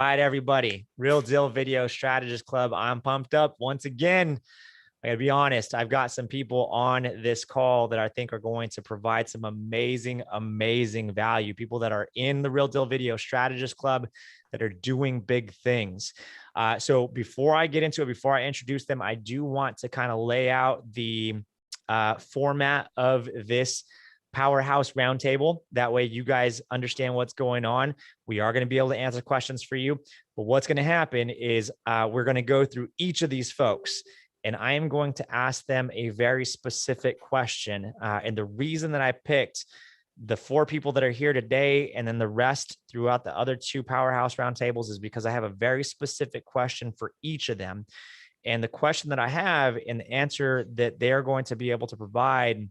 All right, everybody. Real Deal Video Strategist Club. I'm pumped up once again. I gotta be honest. I've got some people on this call that I think are going to provide some amazing, amazing value. People that are in the Real Deal Video Strategist Club that are doing big things. So before I get into it, before I introduce them, I do want to kind of lay out the format of this Powerhouse Roundtable. That way you guys understand what's going on. We are going to be able to answer questions for you. But what's going to happen is we're going to go through each of these folks, and I am going to ask them a very specific question. And the reason that I picked the 4 people that are here today and then the rest throughout the other 2 Powerhouse Roundtables is because I have a very specific question for each of them. And the question that I have and the answer that they're going to be able to provide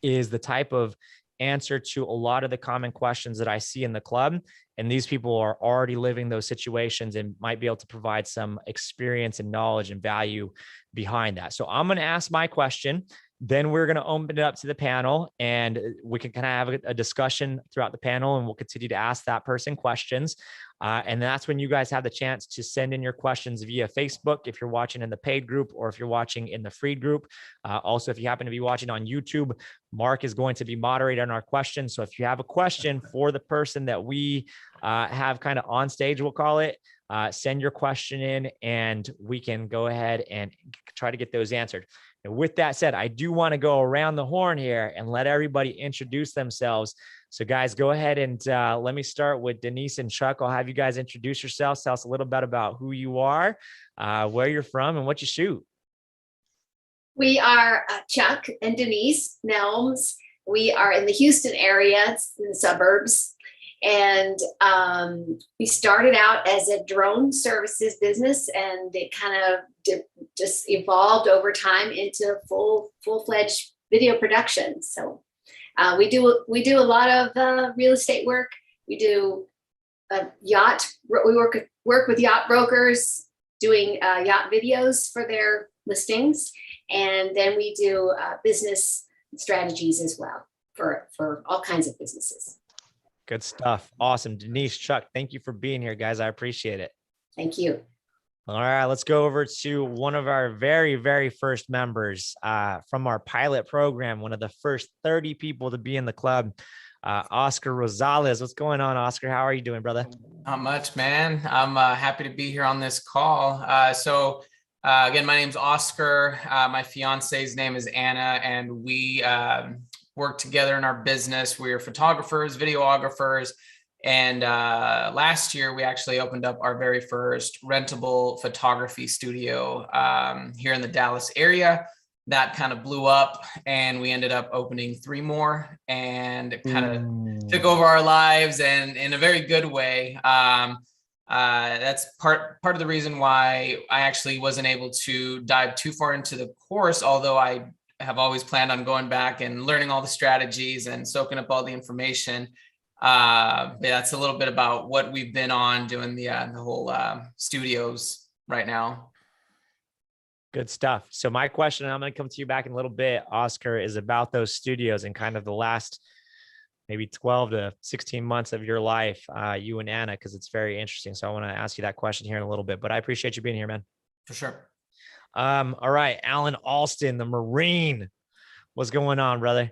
is the type of answer to a lot of the common questions that I see in the club. And these people are already living those situations and might be able to provide some experience and knowledge and value behind that. So I'm going to ask my question. Then we're going to open it up to the panel and we can kind of have a discussion throughout the panel, and we'll continue to ask that person questions. And that's when you guys have the chance to send in your questions via Facebook if you're watching in the paid group or if you're watching in the free group. Also, if you happen to be watching on YouTube, Mark is going to be moderating our questions. So if you have a question for the person that we have kind of on stage, we'll call it, send your question in and we can go ahead and try to get those answered. And with that said, I do want to go around the horn here and let everybody introduce themselves. So guys, go ahead and let me start with Denise and Chuck. I'll have you guys introduce yourselves. Tell us a little bit about who you are, where you're from, and what you shoot. We are Chuck and Denise Nelms. We are in the Houston area, it's in the suburbs. And we started out as a drone services business, and it kind of just evolved over time into full-fledged video production. So we do a lot of real estate work. We do yacht. We work with yacht brokers doing yacht videos for their listings, and then we do business strategies as well for all kinds of businesses. Good stuff. Awesome. Denise, Chuck, thank you for being here, guys. I appreciate it. Thank you. All right, let's go over to one of our very, very first members from our pilot program, one of the first 30 people to be in the club, Oscar Rosales. What's going on, Oscar? How are you doing, brother? Not much, man. I'm happy to be here on this call. Again, my name's Oscar. My fiance's name is Anna, and we work together in our business. We're photographers, videographers, and last year we actually opened up our very first rentable photography studio here in the Dallas area. That kind of blew up, and we ended up opening 3 more, and it kind of took over our lives, and in a very good way. That's part of the reason why I actually wasn't able to dive too far into the course, although I have always planned on going back and learning all the strategies and soaking up all the information. That's a little bit about what we've been on doing the whole studios right now. Good stuff. So my question, and I'm going to come to you back in a little bit, Oscar, is about those studios and kind of the last maybe 12 to 16 months of your life, you and Anna, because it's very interesting. So I want to ask you that question here in a little bit, but I appreciate you being here, man. For sure. All right, Allyn Alston, the Marine. What's going on, brother?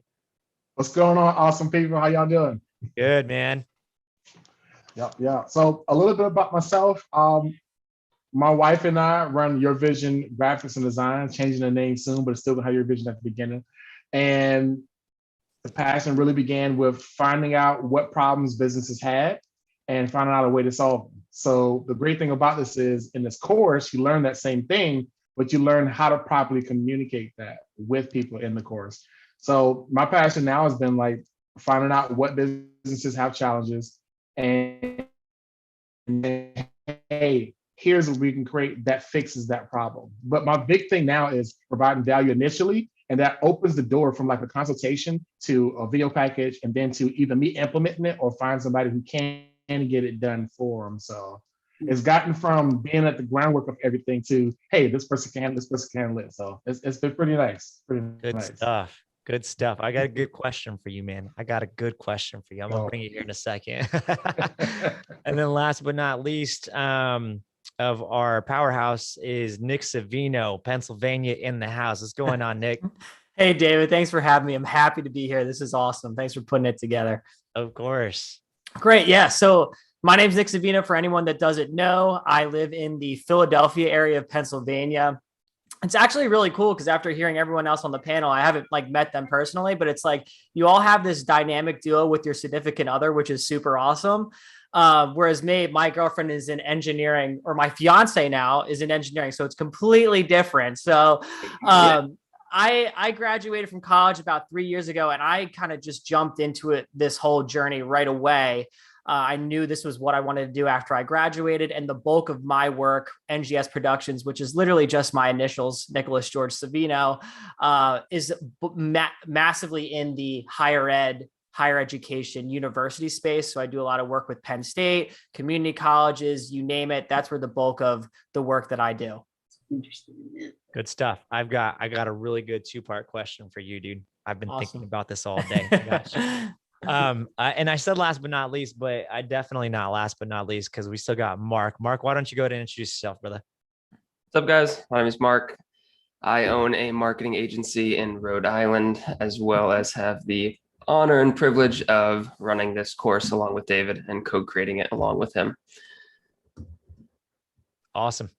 What's going on, awesome people? How y'all doing? Good, man. Yeah. So a little bit about myself. My wife and I run Your Vision Graphics and Design, changing the name soon, but it's still gonna have Your Vision at the beginning. And the passion really began with finding out what problems businesses had and finding out a way to solve them. So the great thing about this is in this course, you learn that same thing, but you learn how to properly communicate that with people in the course. So my passion now has been like finding out what businesses have challenges and hey, here's what we can create that fixes that problem. But my big thing now is providing value initially, and that opens the door from like a consultation to a video package, and then to either me implementing it or find somebody who can get it done for them. So it's gotten from being at the groundwork of everything to, hey, this person can handle it. So it's been pretty nice. Good stuff. Good stuff. I got a good question for you, man. I got a good question for you. I'm gonna bring you here in a second. And then last but not least, of our powerhouse is Nick Savino, Pennsylvania in the house. What's going on, Nick? Hey, David, thanks for having me. I'm happy to be here. This is awesome. Thanks for putting it together. Of course. Great. Yeah. So my name's Nick Savino. For anyone that doesn't know, I live in the Philadelphia area of Pennsylvania. It's actually really cool because after hearing everyone else on the panel, I haven't like met them personally, but it's like you all have this dynamic duo with your significant other, which is super awesome. Whereas my girlfriend is in engineering, or my fiance now is in engineering. So it's completely different. So I graduated from college about 3 years ago, and I kind of just jumped into it, this whole journey right away. I knew this was what I wanted to do after I graduated, and the bulk of my work, NGS Productions, which is literally just my initials, Nicholas George Savino, is massively in the higher education, university space. So I do a lot of work with Penn State, community colleges, you name it. That's where the bulk of the work that I do. Interesting. Good stuff. I got a really good 2-part question for you, dude. I've been thinking about this all day. And I said last but not least, but I definitely not last but not least, because we still got Mark. Mark, why don't you go ahead and introduce yourself, brother? What's up, guys? My name is Mark. I own a marketing agency in Rhode Island, as well as have the honor and privilege of running this course along with David and co-creating it along with him. Awesome.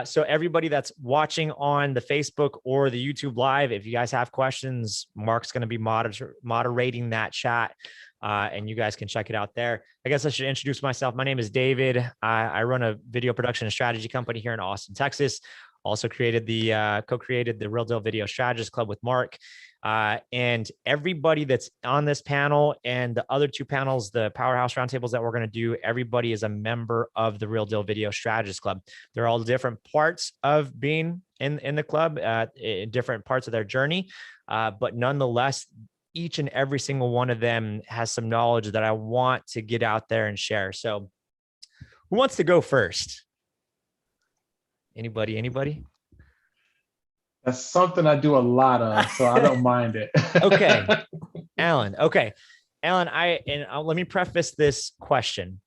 So everybody that's watching on the Facebook or the YouTube live, if you guys have questions, Mark's going to be moderating that chat, and you guys can check it out there. I guess I should introduce myself. My name is David. I run a video production and strategy company here in Austin, Texas. Also co-created the Real Deal Video Strategist Club with Mark. And everybody that's on this panel and the other 2 panels, the Powerhouse Roundtables that we're going to do, everybody is a member of the Real Deal Video Strategist Club. They're all different parts of being in the club, in different parts of their journey. But nonetheless, each and every single one of them has some knowledge that I want to get out there and share. So who wants to go first? Anybody? That's something I do a lot of, so I don't mind it. Okay. Allyn. Okay. Allyn, let me preface this question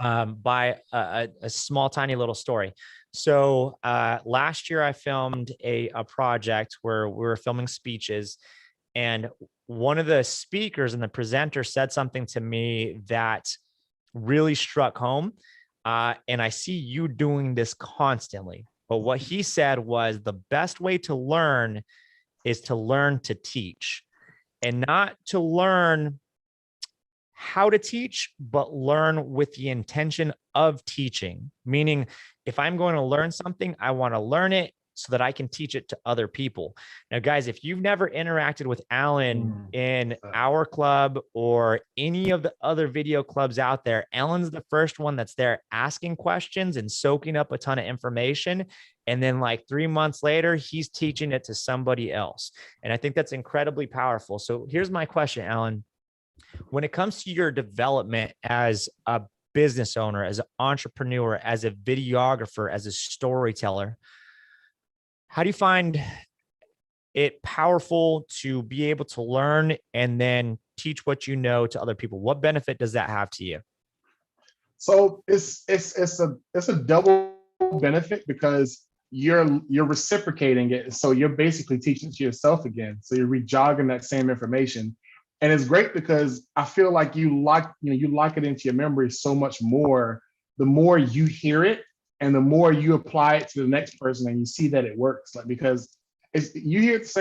by a small, tiny little story. So last year I filmed a project where we were filming speeches, and one of the speakers and the presenter said something to me that really struck home. And I see you doing this constantly. But what he said was the best way to learn is to learn to teach, and not to learn how to teach, but learn with the intention of teaching. Meaning, if I'm going to learn something, I want to learn it so that I can teach it to other people. Now, guys, if you've never interacted with Allyn in our club or any of the other video clubs out there, Allyn's the first one that's there asking questions and soaking up a ton of information. And then like 3 months later, he's teaching it to somebody else. And I think that's incredibly powerful. So here's my question, Allyn. When it comes to your development as a business owner, as an entrepreneur, as a videographer, as a storyteller, how do you find it powerful to be able to learn and then teach what you know to other people? What benefit does that have to you? So it's a double benefit, because you're reciprocating it. So you're basically teaching it to yourself again. So you're rejogging that same information. And it's great because I feel like you lock it into your memory so much more the more you hear it, and the more you apply it to the next person and you see that it works. Like, because you hear it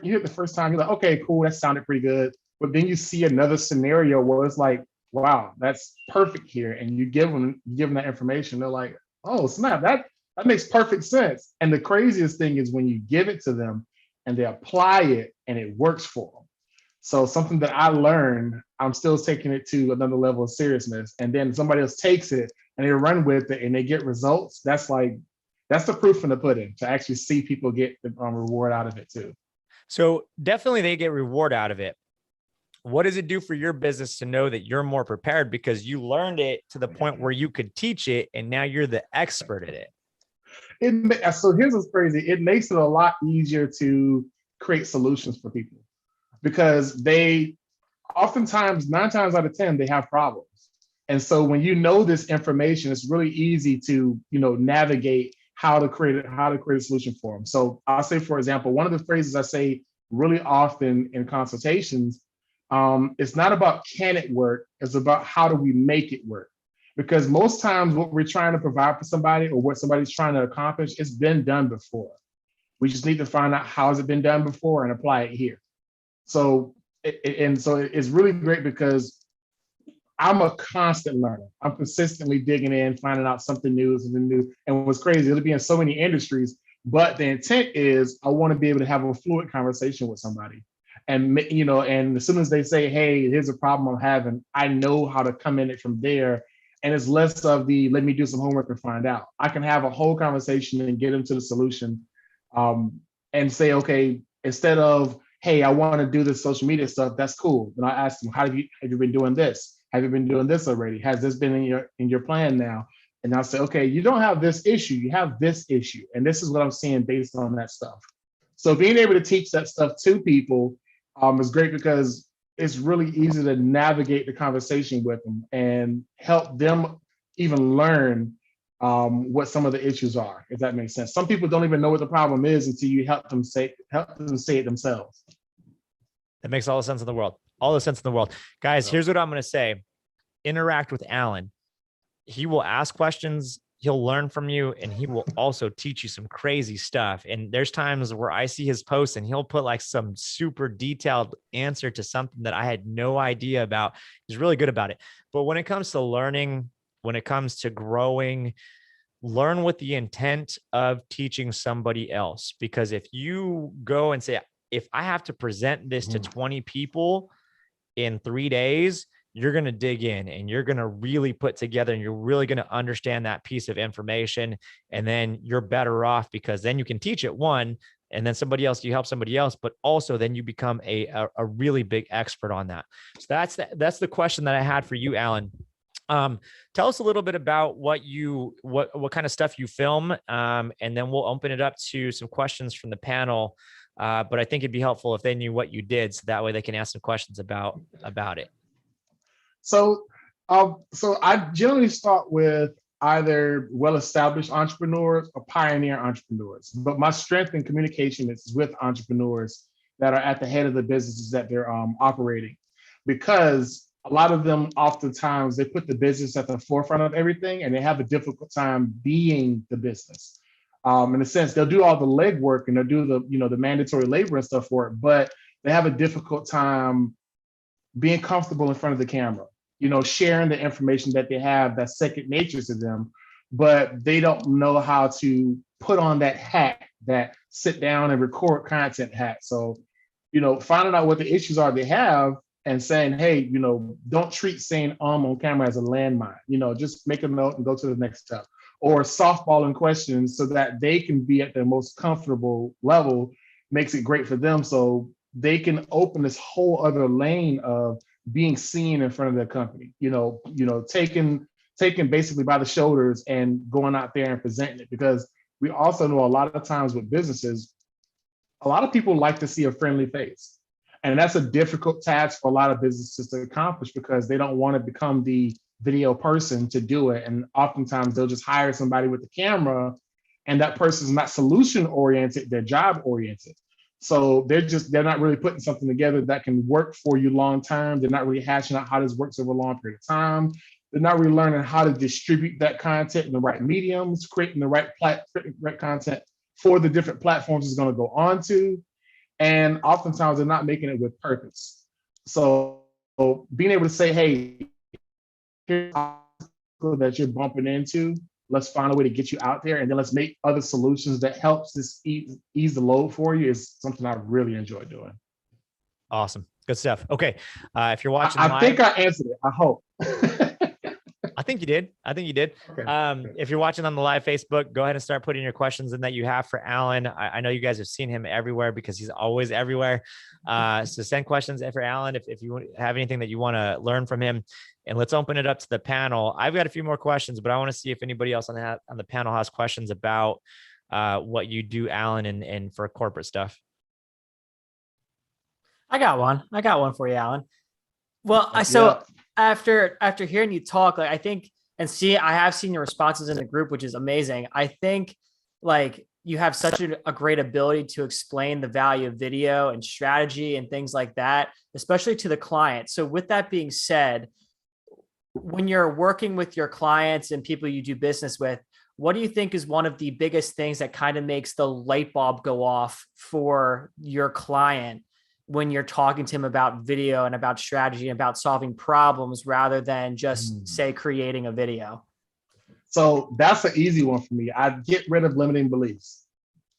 the first time, you're like, okay, cool, that sounded pretty good. But then you see another scenario where it's like, wow, that's perfect here. And you give them that information. They're like, oh, snap, that makes perfect sense. And the craziest thing is when you give it to them and they apply it and it works for them. So something that I learned, I'm still taking it to another level of seriousness. And then somebody else takes it and they run with it and they get results. That's the proof in the pudding, to actually see people get the reward out of it too. So definitely they get reward out of it. What does it do for your business to know that you're more prepared because you learned it to the point where you could teach it and now you're the expert at it? So here's what's crazy. It makes it a lot easier to create solutions for people, because they oftentimes, 9 times out of 10, they have problems. And so when you know this information, it's really easy to, navigate how to create a solution for them. So I'll say, for example, one of the phrases I say really often in consultations, it's not about can it work, it's about how do we make it work. Because most times what we're trying to provide for somebody or what somebody's trying to accomplish, it's been done before. We just need to find out how has it been done before and apply it here. So, it's really great because I'm a constant learner. I'm consistently digging in, finding out something new, And what's crazy, it'll be in so many industries, but the intent is I want to be able to have a fluid conversation with somebody. And, and as soon as they say, hey, here's a problem I'm having, I know how to come in it from there. And it's less of the, let me do some homework and find out. I can have a whole conversation and get them to the solution, and say, okay, instead of, hey, I want to do this social media stuff, that's cool. Then I ask them, have you been doing this? Have you been doing this already? Has this been in your plan now? And I'll say, okay, you don't have this issue, you have this issue. And this is what I'm seeing based on that stuff. So being able to teach that stuff to people is great, because it's really easy to navigate the conversation with them and help them even learn what some of the issues are, if that makes sense. Some people don't even know what the problem is until you help them say it themselves. That makes all the sense in the world. All the sense in the world. Guys, here's what I'm going to say. Interact with Allyn. He will ask questions, he'll learn from you, and he will also teach you some crazy stuff. And there's times where I see his posts and he'll put like some super detailed answer to something that I had no idea about. He's really good about it. But when it comes to learning, when it comes to growing, learn with the intent of teaching somebody else. Because if you go and say, if I have to present this to 20 people in 3 days, you're going to dig in and you're going to really put together and you're really going to understand that piece of information. And then you're better off, because then you can teach it one, and then you help somebody else, but also then you become a really big expert on that. So that's the question that I had for you, Allyn. Tell us a little bit about what kind of stuff you film, and then we'll open it up to some questions from the panel. But I think it'd be helpful if they knew what you did, so that way they can ask some questions about it. So I generally start with either well-established entrepreneurs or pioneer entrepreneurs. But my strength in communication is with entrepreneurs that are at the head of the businesses that they're operating, because a lot of them oftentimes they put the business at the forefront of everything, and they have a difficult time being the business. In a sense, they'll do all the legwork and they'll do the mandatory labor and stuff for it, but they have a difficult time being comfortable in front of the camera, sharing the information that they have that's second nature to them, but they don't know how to put on that hat, that sit down and record content hat. So, finding out what the issues are they have and saying, hey, don't treat saying on camera as a landmine, just make a note and go to the next step. Or softballing questions so that they can be at their most comfortable level makes it great for them. So they can open this whole other lane of being seen in front of their company, taken basically by the shoulders and going out there and presenting it. Because we also know a lot of times with businesses, a lot of people like to see a friendly face. And that's a difficult task for a lot of businesses to accomplish, because they don't want to become the video person to do it. And oftentimes they'll just hire somebody with the camera, and that person's not solution oriented, they're job oriented. So they're not really putting something together that can work for you long term. They're not really hashing out how this works over a long period of time. They're not really learning how to distribute that content in the right mediums, creating the right content for the different platforms it's going to go on to. And oftentimes they're not making it with purpose. So being able to say, hey, here's that you're bumping into, let's find a way to get you out there, and then let's make other solutions that helps this ease the load for you, is something I really enjoy doing. Awesome. Good stuff. Okay. If you're watching I live, think I answered it. I hope. I think you did. Okay. If you're watching on the live Facebook, go ahead and start putting your questions in that you have for Allyn. I know you guys have seen him everywhere because he's always everywhere. So send questions for Allyn if you have anything that you want to learn from him. And let's open it up to the panel. I've got a few more questions, but I want to see if anybody else on the panel has questions about what you do, Allyn, and for corporate stuff. I got one for you, Allyn. Well, Yeah. after hearing you talk, like I think I have seen your responses in the group, which is amazing. I think like you have such a great ability to explain the value of video and strategy and things like that, especially to the client. So with that being said, when you're working with your clients and people you do business with, what do you think is one of the biggest things that kind of makes the light bulb go off for your client when you're talking to him about video and about strategy and about solving problems rather than just say creating a video? So that's an easy one for me. I get rid of limiting beliefs.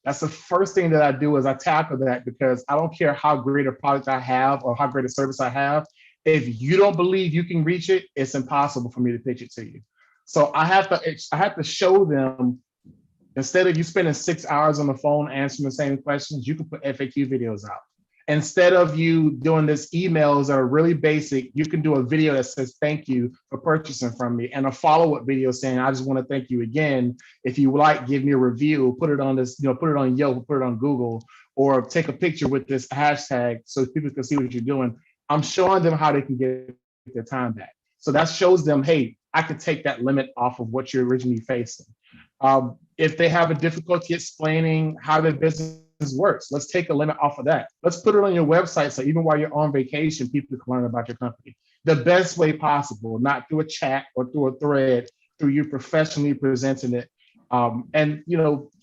That's the first thing that I do is I tackle that, because I don't care how great a product I have or how great a service I have. If you don't believe you can reach it, it's impossible for me to pitch it to you. So I have to show them, instead of you spending 6 hours on the phone answering the same questions, you can put FAQ videos out. Instead of you doing this emails that are really basic, you can do a video that says, thank you for purchasing from me, and a follow-up video saying, I just want to thank you again. If you like, give me a review, put it on this, put it on Yelp, put it on Google, or take a picture with this hashtag so people can see what you're doing. I'm showing them how they can get their time back. So that shows them, hey, I could take that limit off of what you're originally facing. If they have a difficulty explaining how their business works, let's take a limit off of that. Let's put it on your website so even while you're on vacation, people can learn about your company the best way possible, not through a chat or through a thread, through you professionally presenting it. And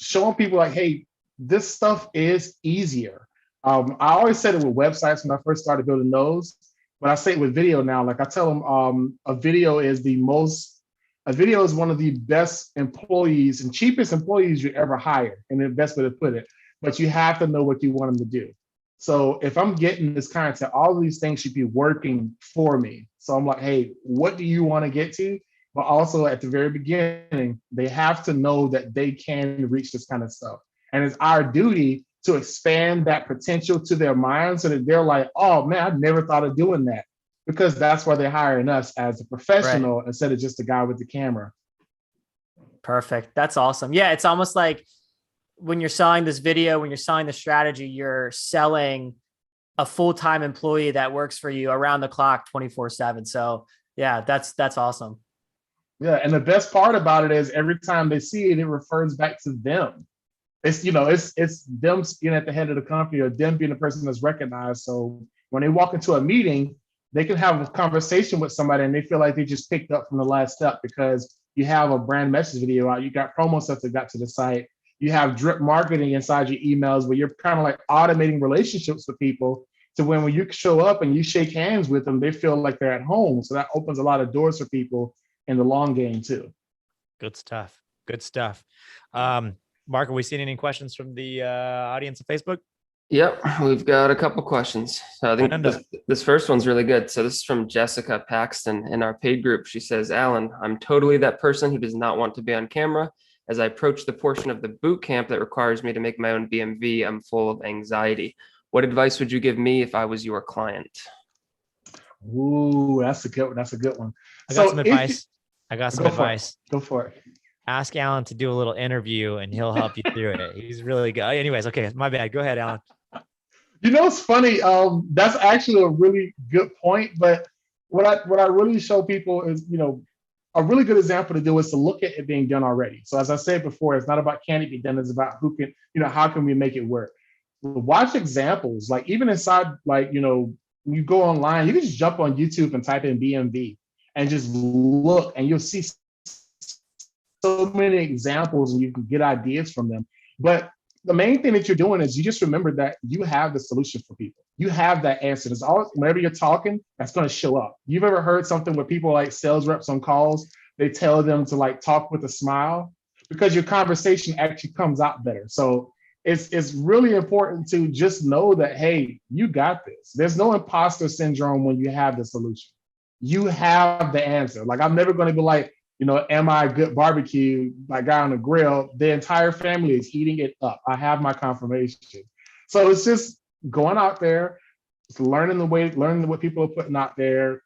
showing people like, hey, this stuff is easier. I always said it with websites when I first started building those, but I say it with video now. Like I tell them, a video is one of the best employees and cheapest employees you ever hire, and the best way to put it. But you have to know what you want them to do. So if I'm getting this content, all of these things should be working for me. So I'm like, hey, what do you want to get to? But also at the very beginning, they have to know that they can reach this kind of stuff. And it's our duty to expand that potential to their mind so that they're like, oh man, I never thought of doing that. Because that's why they're hiring us as a professional instead of just a guy with the camera. Perfect. That's awesome. Yeah, it's almost like when you're selling this video, when you're selling the strategy, you're selling a full-time employee that works for you around the clock 24/7. So yeah, that's awesome. Yeah. And the best part about it is every time they see it, it refers back to them. It's, it's them being at the head of the company or them being the person that's recognized. So when they walk into a meeting, they can have a conversation with somebody and they feel like they just picked up from the last step because you have a brand message video out. You got promo stuff that got to the site. You have drip marketing inside your emails where you're kind of like automating relationships with people to when you show up and you shake hands with them, they feel like they're at home. So that opens a lot of doors for people in the long game too. Good stuff. Good stuff. Mark, are we seeing any questions from the audience of Facebook? Yep, we've got a couple questions. So I think this first one's really good. So this is from Jessica Paxton in our paid group. She says, Allyn, I'm totally that person who does not want to be on camera. As I approach the portion of the boot camp that requires me to make my own BMV, I'm full of anxiety. What advice would you give me if I was your client? Ooh, that's a good one. That's a good one. I got some advice. Go for it. Ask Allyn to do a little interview and he'll help you through it. He's really good. Anyways, okay, my bad. Go ahead, Allyn. It's funny. That's actually a really good point. But what I really show people is, a really good example to do is to look at it being done already. So as I said before, it's not about can it be done, it's about who can, how can we make it work? Watch examples, like even inside, like, when you go online, you can just jump on YouTube and type in BMV and just look and you'll see so many examples and you can get ideas from them. But the main thing that you're doing is you just remember that you have the solution for people. You have that answer. There's always, whenever you're talking, that's going to show up. You've ever heard something where people like sales reps on calls, they tell them to like talk with a smile because your conversation actually comes out better. So it's really important to just know that, hey, you got this. There's no imposter syndrome when you have the solution. You have the answer. Like I'm never going to be like, am I a good barbecue, my guy on the grill? The entire family is eating it up. I have my confirmation. So it's just going out there, learning what people are putting out there,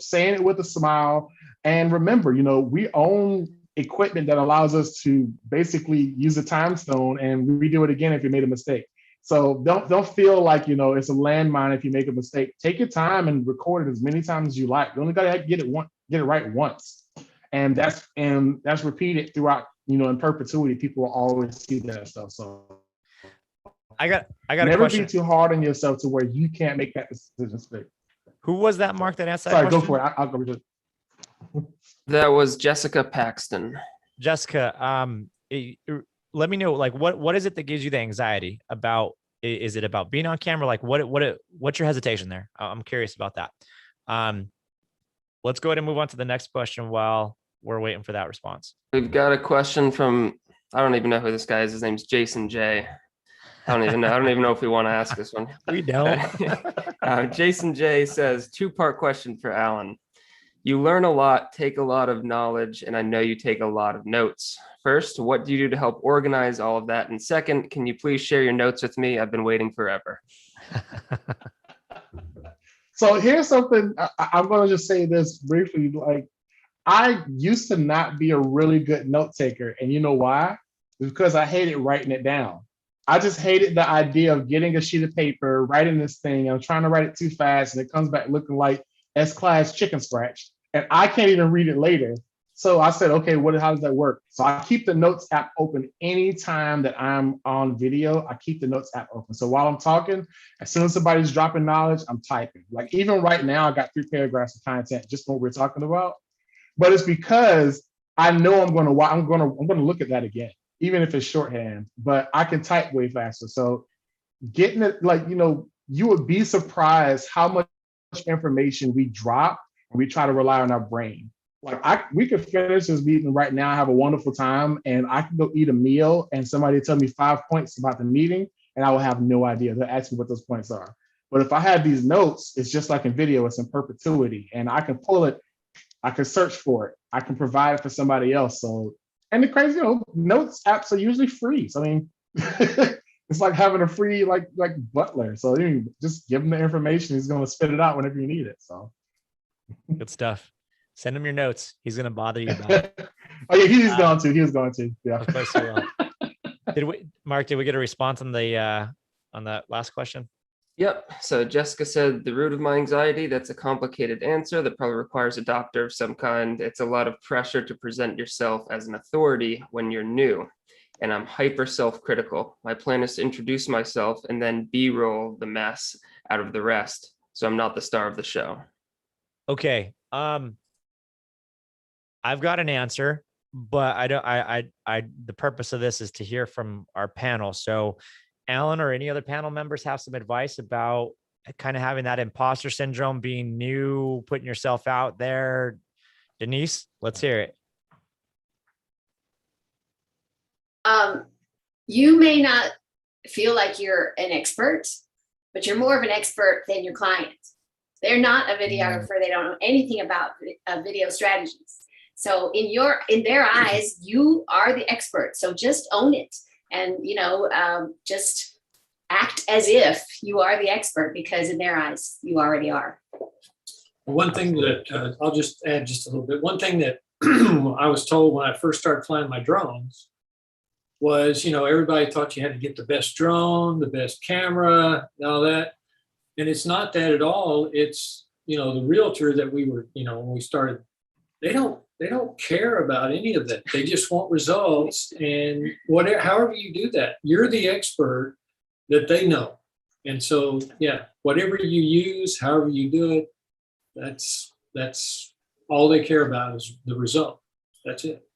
saying it with a smile. And remember, we own equipment that allows us to basically use a time stone and redo it again if you made a mistake. So don't feel like, it's a landmine if you make a mistake. Take your time and record it as many times as you like. You only gotta get it right once. And that's repeated throughout, in perpetuity. People will always see that stuff. So I got a never question. be too hard on yourself to where you can't make that decision. Who was that, Mark, that asked that Sorry, question? go for it. I'll go with it. That was Jessica Paxton. Jessica, let me know, like, what is it that gives you the anxiety about? Is it about being on camera? Like, what's your hesitation there? I'm curious about that. Let's go ahead and move on to the next question while we're waiting for that response. We've got a question from, I don't even know who this guy is. His name's Jason J. I don't even know if we want to ask this one. We don't. Jason J says, 2-part question for Allyn. You learn a lot, take a lot of knowledge, and I know you take a lot of notes. First, what do you do to help organize all of that? And second, can you please share your notes with me? I've been waiting forever. So here's something, I'm going to just say this briefly. Like, I used to not be a really good note taker. And you know why? It's because I hated writing it down. I just hated the idea of getting a sheet of paper, writing this thing. I'm trying to write it too fast, and it comes back looking like S-Class chicken scratch. And I can't even read it later. So I said, okay, how does that work? So I keep the notes app open anytime that I'm on video. I keep the notes app open. So while I'm talking, as soon as somebody's dropping knowledge, I'm typing. Like even right now, I got 3 paragraphs of content just what we're talking about. But it's because I know I'm gonna look at that again, even if it's shorthand. But I can type way faster. So getting it, you would be surprised how much information we drop when we try to rely on our brain. Like we could finish this meeting right now, have a wonderful time, and I can go eat a meal and somebody tell me 5 points about the meeting and I will have no idea. They'll ask me what those points are. But if I have these notes, it's just like in video, it's in perpetuity and I can pull it, I can search for it, I can provide it for somebody else. So, and the crazy, notes apps are usually free. So I mean, it's like having a free like butler. So you just give him the information, he's gonna spit it out whenever you need it. So good stuff. Send him your notes. He's going to bother you about it. Oh yeah, he was going to. Yeah. Of course he will. Mark, did we get a response on that last question? Yep. So Jessica said, the root of my anxiety, that's a complicated answer that probably requires a doctor of some kind. It's a lot of pressure to present yourself as an authority when you're new. And I'm hyper self-critical. My plan is to introduce myself and then B-roll the mess out of the rest. So I'm not the star of the show. Okay. I've got an answer, but the purpose of this is to hear from our panel. So Allyn or any other panel members have some advice about kind of having that imposter syndrome, being new, putting yourself out there. Denise, let's hear it. You may not feel like you're an expert, but you're more of an expert than your client. They're not a videographer. They don't know anything about video strategies. So in their eyes, you are the expert. So just own it and, just act as if you are the expert because in their eyes, you already are. One thing that I'll just add just a little bit. One thing that I was told when I first started flying my drones was, everybody thought you had to get the best drone, the best camera, and all that. And it's not that at all. It's, the realtor that we were, when we started, they don't care about any of that. They just want results. And however you do that, you're the expert that they know. And so, yeah, whatever you use, however you do it, that's all they care about is the result. That's it.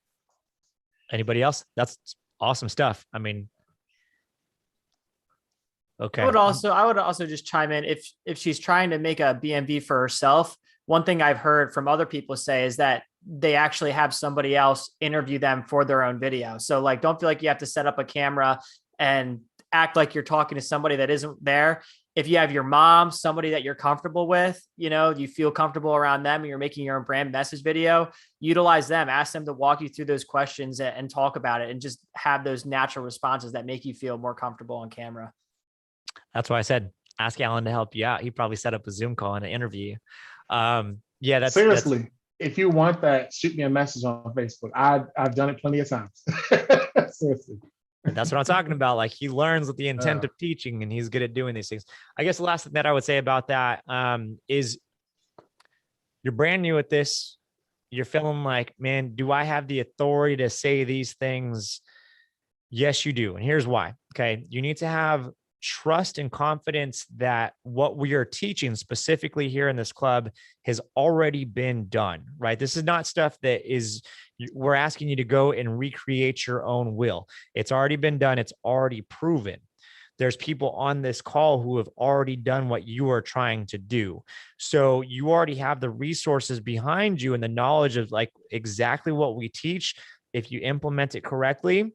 Anybody else? That's awesome stuff. I mean, okay. I would also just chime in if she's trying to make a BMV for herself. One thing I've heard from other people say is that they actually have somebody else interview them for their own video. So like, don't feel like you have to set up a camera and act like you're talking to somebody that isn't there. If you have your mom, somebody that you're comfortable with, you feel comfortable around them and you're making your own brand message video, utilize them, ask them to walk you through those questions and talk about it and just have those natural responses that make you feel more comfortable on camera. That's why I said, ask Allyn to help you out. He probably set up a Zoom call and an interview. Yeah, Seriously. If you want that, shoot me a message on Facebook. I've done it plenty of times. Seriously. And that's what I'm talking about. Like, he learns with the intent of teaching, and he's good at doing these things. I guess the last thing that I would say about that is you're brand new at this. You're feeling like, man, do I have the authority to say these things? Yes, you do. And here's why. Okay. You need to have trust and confidence that what we are teaching specifically here in this club has already been done, right? This is not stuff that we're asking you to go and recreate your own will. It's already been done. It's already proven. There's people on this call who have already done what you are trying to do. So you already have the resources behind you and the knowledge of like exactly what we teach. If you implement it correctly,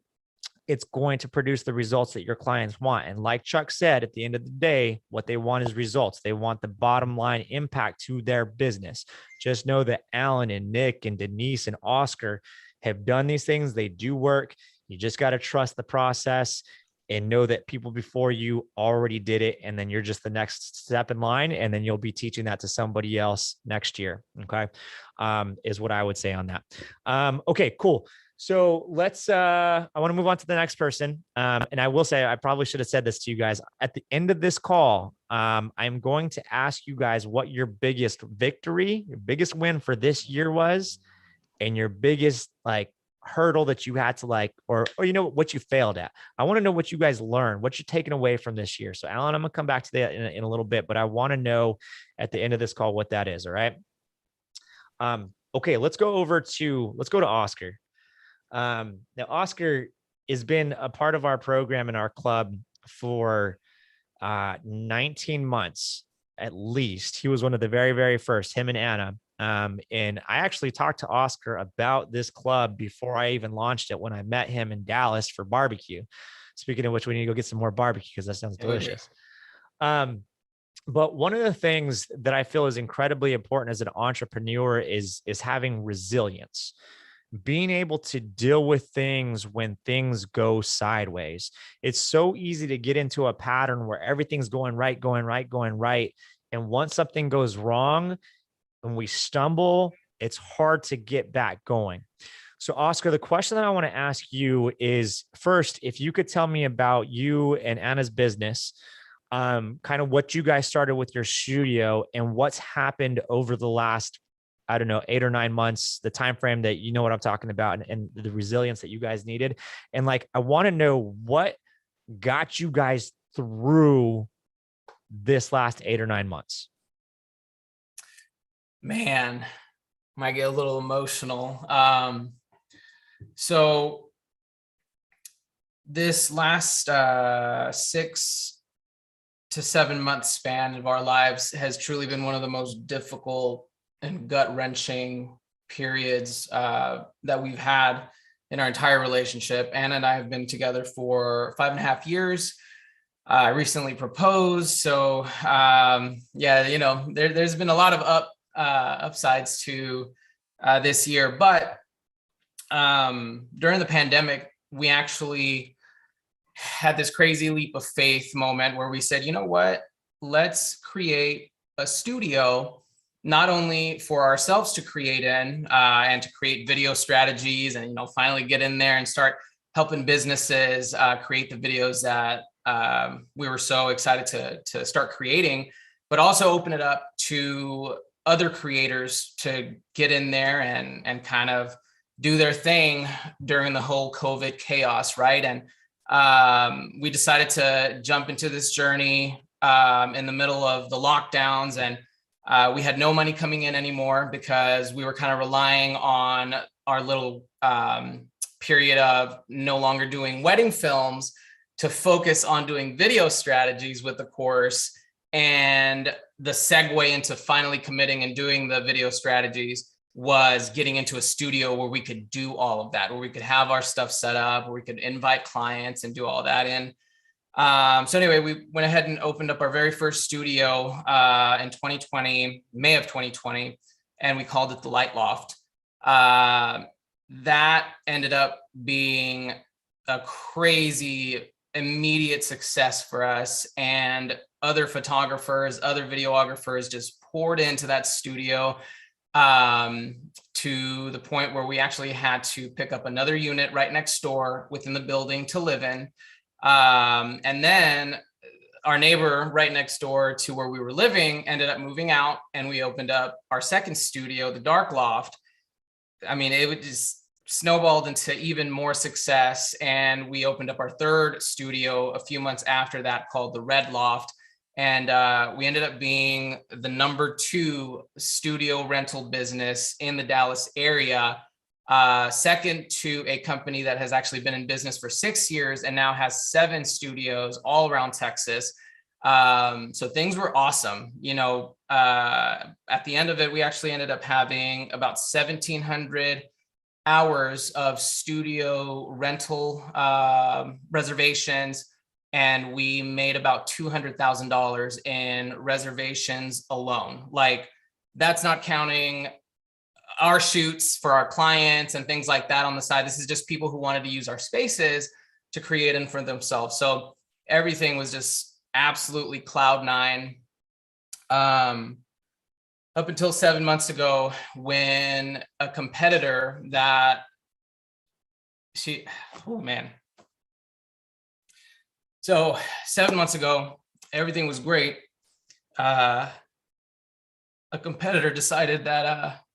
it's going to produce the results that your clients want. And like Chuck said, at the end of the day, what they want is results. They want the bottom line impact to their business. Just know that Allyn and Nick and Denise and Oscar have done these things. They do work. You just got to trust the process and know that people before you already did it. And then you're just the next step in line. And then you'll be teaching that to somebody else next year. Okay. Is what I would say on that. Okay, cool. So I want to move on to the next person. And I will say, I probably should have said this to you guys at the end of this call. I'm going to ask you guys what your biggest victory, your biggest win for this year was, and your biggest like hurdle that you had to like, or what you failed at. I want to know what you guys learned, what you're taking away from this year. So Allyn, I'm gonna come back to that in a little bit, but I want to know at the end of this call what that is. All right. Okay, let's go to Oscar. Now Oscar has been a part of our program in our club for 19 months at least. He was one of the very, very first, him and Anna. And I actually talked to Oscar about this club before I even launched it when I met him in Dallas for barbecue. Speaking of which, we need to go get some more barbecue because that sounds delicious. But one of the things that I feel is incredibly important as an entrepreneur is having resilience. Being able to deal with things when things go sideways. It's so easy to get into a pattern where everything's going right. And once something goes wrong and we stumble, it's hard to get back going. So Oscar, the question that I want to ask you is, first, if you could tell me about you and Anna's business, kind of what you guys started with your studio and what's happened over the last 8 or 9 months, the time frame that you know what I'm talking about, and the resilience that you guys needed. And like, I want to know what got you guys through this last 8 or 9 months. Man, might get a little emotional. So this last 6 to 7 month span of our lives has truly been one of the most difficult and gut-wrenching periods that we've had in our entire relationship. Anna and I have been together for 5.5 years. I recently proposed. So there's been a lot of upsides to this year. But during the pandemic, we actually had this crazy leap of faith moment where we said, you know what, let's create a studio not only for ourselves to create in and to create video strategies and, finally get in there and start helping businesses create the videos that we were so excited to start creating, but also open it up to other creators to get in there and kind of do their thing during the whole COVID chaos, right? And we decided to jump into this journey in the middle of the lockdowns, and we had no money coming in anymore because we were kind of relying on our little period of no longer doing wedding films to focus on doing video strategies with the course. And the segue into finally committing and doing the video strategies was getting into a studio where we could do all of that, where we could have our stuff set up, where we could invite clients and do all that in. So anyway, we went ahead and opened up our very first studio in 2020, May of 2020, and we called it the Light Loft. That ended up being a crazy immediate success for us, and other photographers, other videographers just poured into that studio. to the point where we actually had to pick up another unit right next door within the building to live in. And then our neighbor right next door to where we were living ended up moving out, and we opened up our second studio, the Dark Loft. I mean, it would just snowballed into even more success. And we opened up our third studio a few months after that, called the Red Loft. And we ended up being the #2 studio rental business in the Dallas area, second to a company that has actually been in business for 6 years and now has 7 studios all around Texas. So things were awesome. You know, at the end of it, we actually ended up having about 1,700 hours of studio rental reservations. And we made about $200,000 in reservations alone. Like, that's not counting our shoots for our clients and things like that on the side. This is just people who wanted to use our spaces to create in for themselves. So everything was just absolutely cloud nine. Up until 7 months ago, when a competitor that So 7 months ago, everything was great. A competitor decided that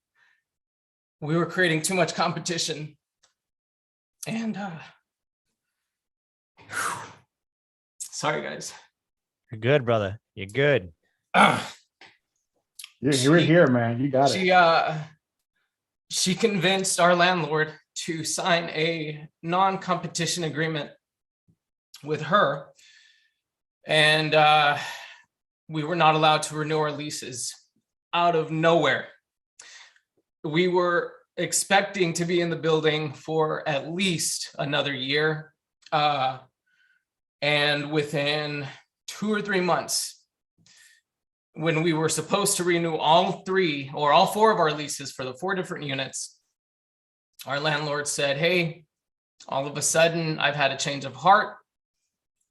we were creating too much competition. And sorry, guys. You're good, brother. You're good. You're here, man. You got it. She convinced our landlord to sign a non-competition agreement with her, and we were not allowed to renew our leases out of nowhere. We were expecting to be in the building for at least another year, and within 2 or 3 months, when we were supposed to renew all 3 or all 4 of our leases for the 4 different units, our landlord said, "Hey, all of a sudden I've had a change of heart,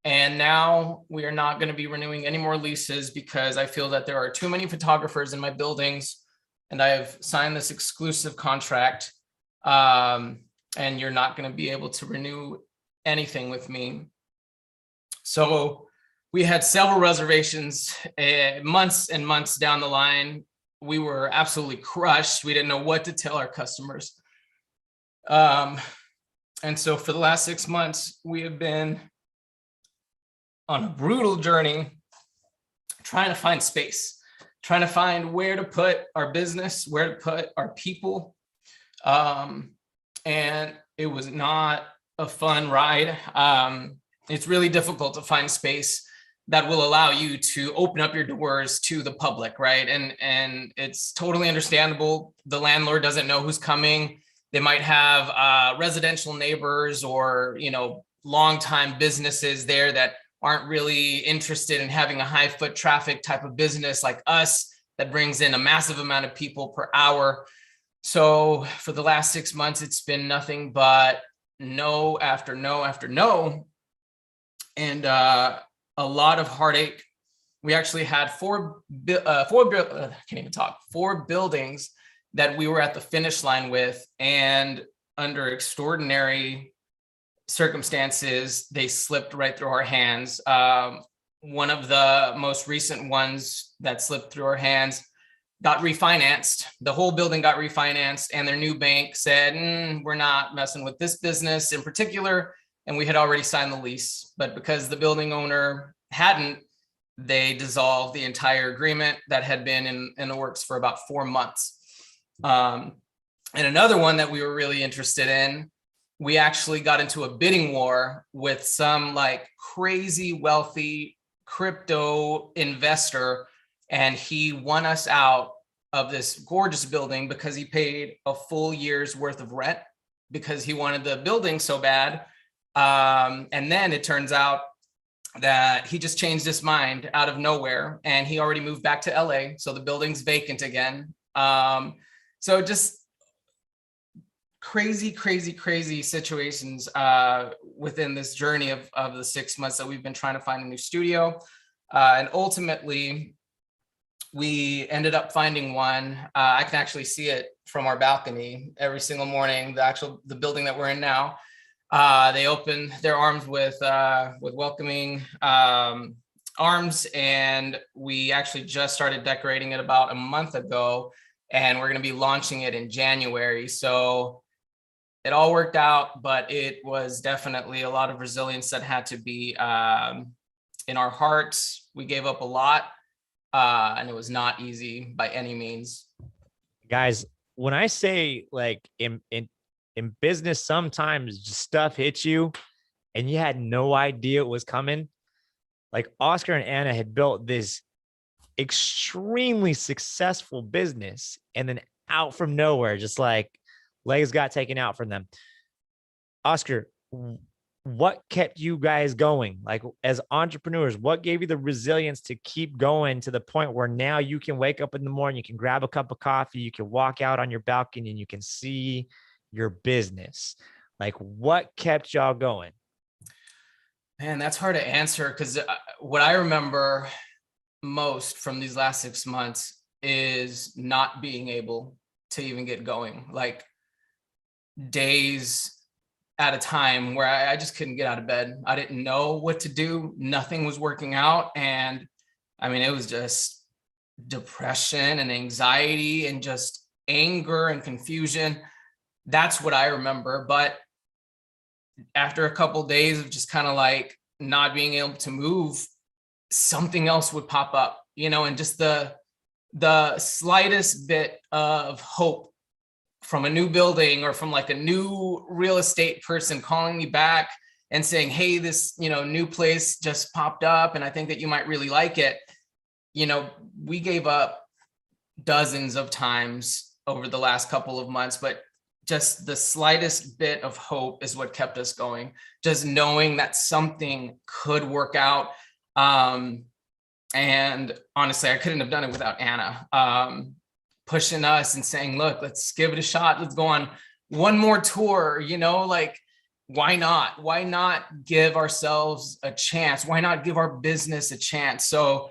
and now we are not going to be renewing any more leases because I feel that there are too many photographers in my buildings, and I have signed this exclusive contract, and you're not going to be able to renew anything with me." So we had several reservations months and months down the line. We were absolutely crushed. We didn't know what to tell our customers. And so for the last 6 months, we have been on a brutal journey trying to find space, trying to find where to put our business, where to put our people. And it was not a fun ride. It's really difficult to find space that will allow you to open up your doors to the public, right? And it's totally understandable. The landlord doesn't know who's coming. They might have residential neighbors or, you know, longtime businesses there that aren't really interested in having a high foot traffic type of business like us that brings in a massive amount of people per hour. So for the last 6 months, it's been nothing but no after no after no. And a lot of heartache. We actually had 4 buildings that we were at the finish line with, and under extraordinary circumstances, they slipped right through our hands. One of the most recent ones that slipped through our hands got refinanced. The whole building got refinanced, and their new bank said, we're not messing with this business in particular. And we had already signed the lease, but because the building owner hadn't, they dissolved the entire agreement that had been in the works for about 4 months. And another one that we were really interested in, we actually got into a bidding war with some like crazy wealthy crypto investor, and he won us out of this gorgeous building because he paid a full year's worth of rent because he wanted the building so bad. And then it turns out that he just changed his mind out of nowhere, and he already moved back to LA. So the building's vacant again. So just crazy situations within this journey of the 6 months that we've been trying to find a new studio. And ultimately, we ended up finding one. I can actually see it from our balcony every single morning. The building that we're in now, they open their arms with welcoming arms, and we actually just started decorating it about a month ago, and we're going to be launching it in January. So it all worked out, but it was definitely a lot of resilience that had to be in our hearts. We gave up a lot, and it was not easy by any means. Guys, when I say like in business, sometimes just stuff hits you and you had no idea it was coming. Like Oscar and Anna had built this extremely successful business, and then out from nowhere, just like legs got taken out from them. Oscar, what kept you guys going? Like as entrepreneurs, what gave you the resilience to keep going to the point where now you can wake up in the morning, you can grab a cup of coffee, you can walk out on your balcony and you can see your business? Like what kept y'all going? Man, that's hard to answer, because what I remember most from these last 6 months is not being able to even get going. Like days at a time where I just couldn't get out of bed. I didn't know what to do. Nothing was working out. And I mean, it was just depression and anxiety and just anger and confusion. That's what I remember. But after a couple of days of just kind of like not being able to move, something else would pop up, and just the slightest bit of hope from a new building or from like a new real estate person calling me back and saying, hey, this, new place just popped up and I think that you might really like it. We gave up dozens of times over the last couple of months, but just the slightest bit of hope is what kept us going. Just knowing that something could work out. And honestly, I couldn't have done it without Anna pushing us and saying, look, let's give it a shot. Let's go on one more tour, like, why not? Why not give ourselves a chance? Why not give our business a chance? So,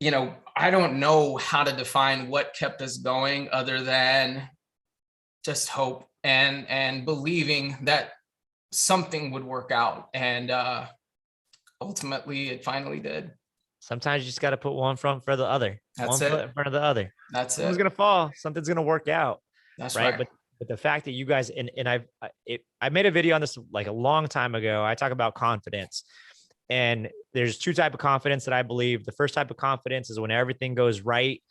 I don't know how to define what kept us going other than just hope and believing that something would work out. And ultimately it finally did. Sometimes you just got to put one foot in front of the other. That's one foot in front of the other. That's Something's it. going to fall. Something's going to work out. That's right. right. But the fact that you guys, and I made a video on this like a long time ago. I talk about confidence, and there's two types of confidence that I believe. The first type of confidence is when everything goes right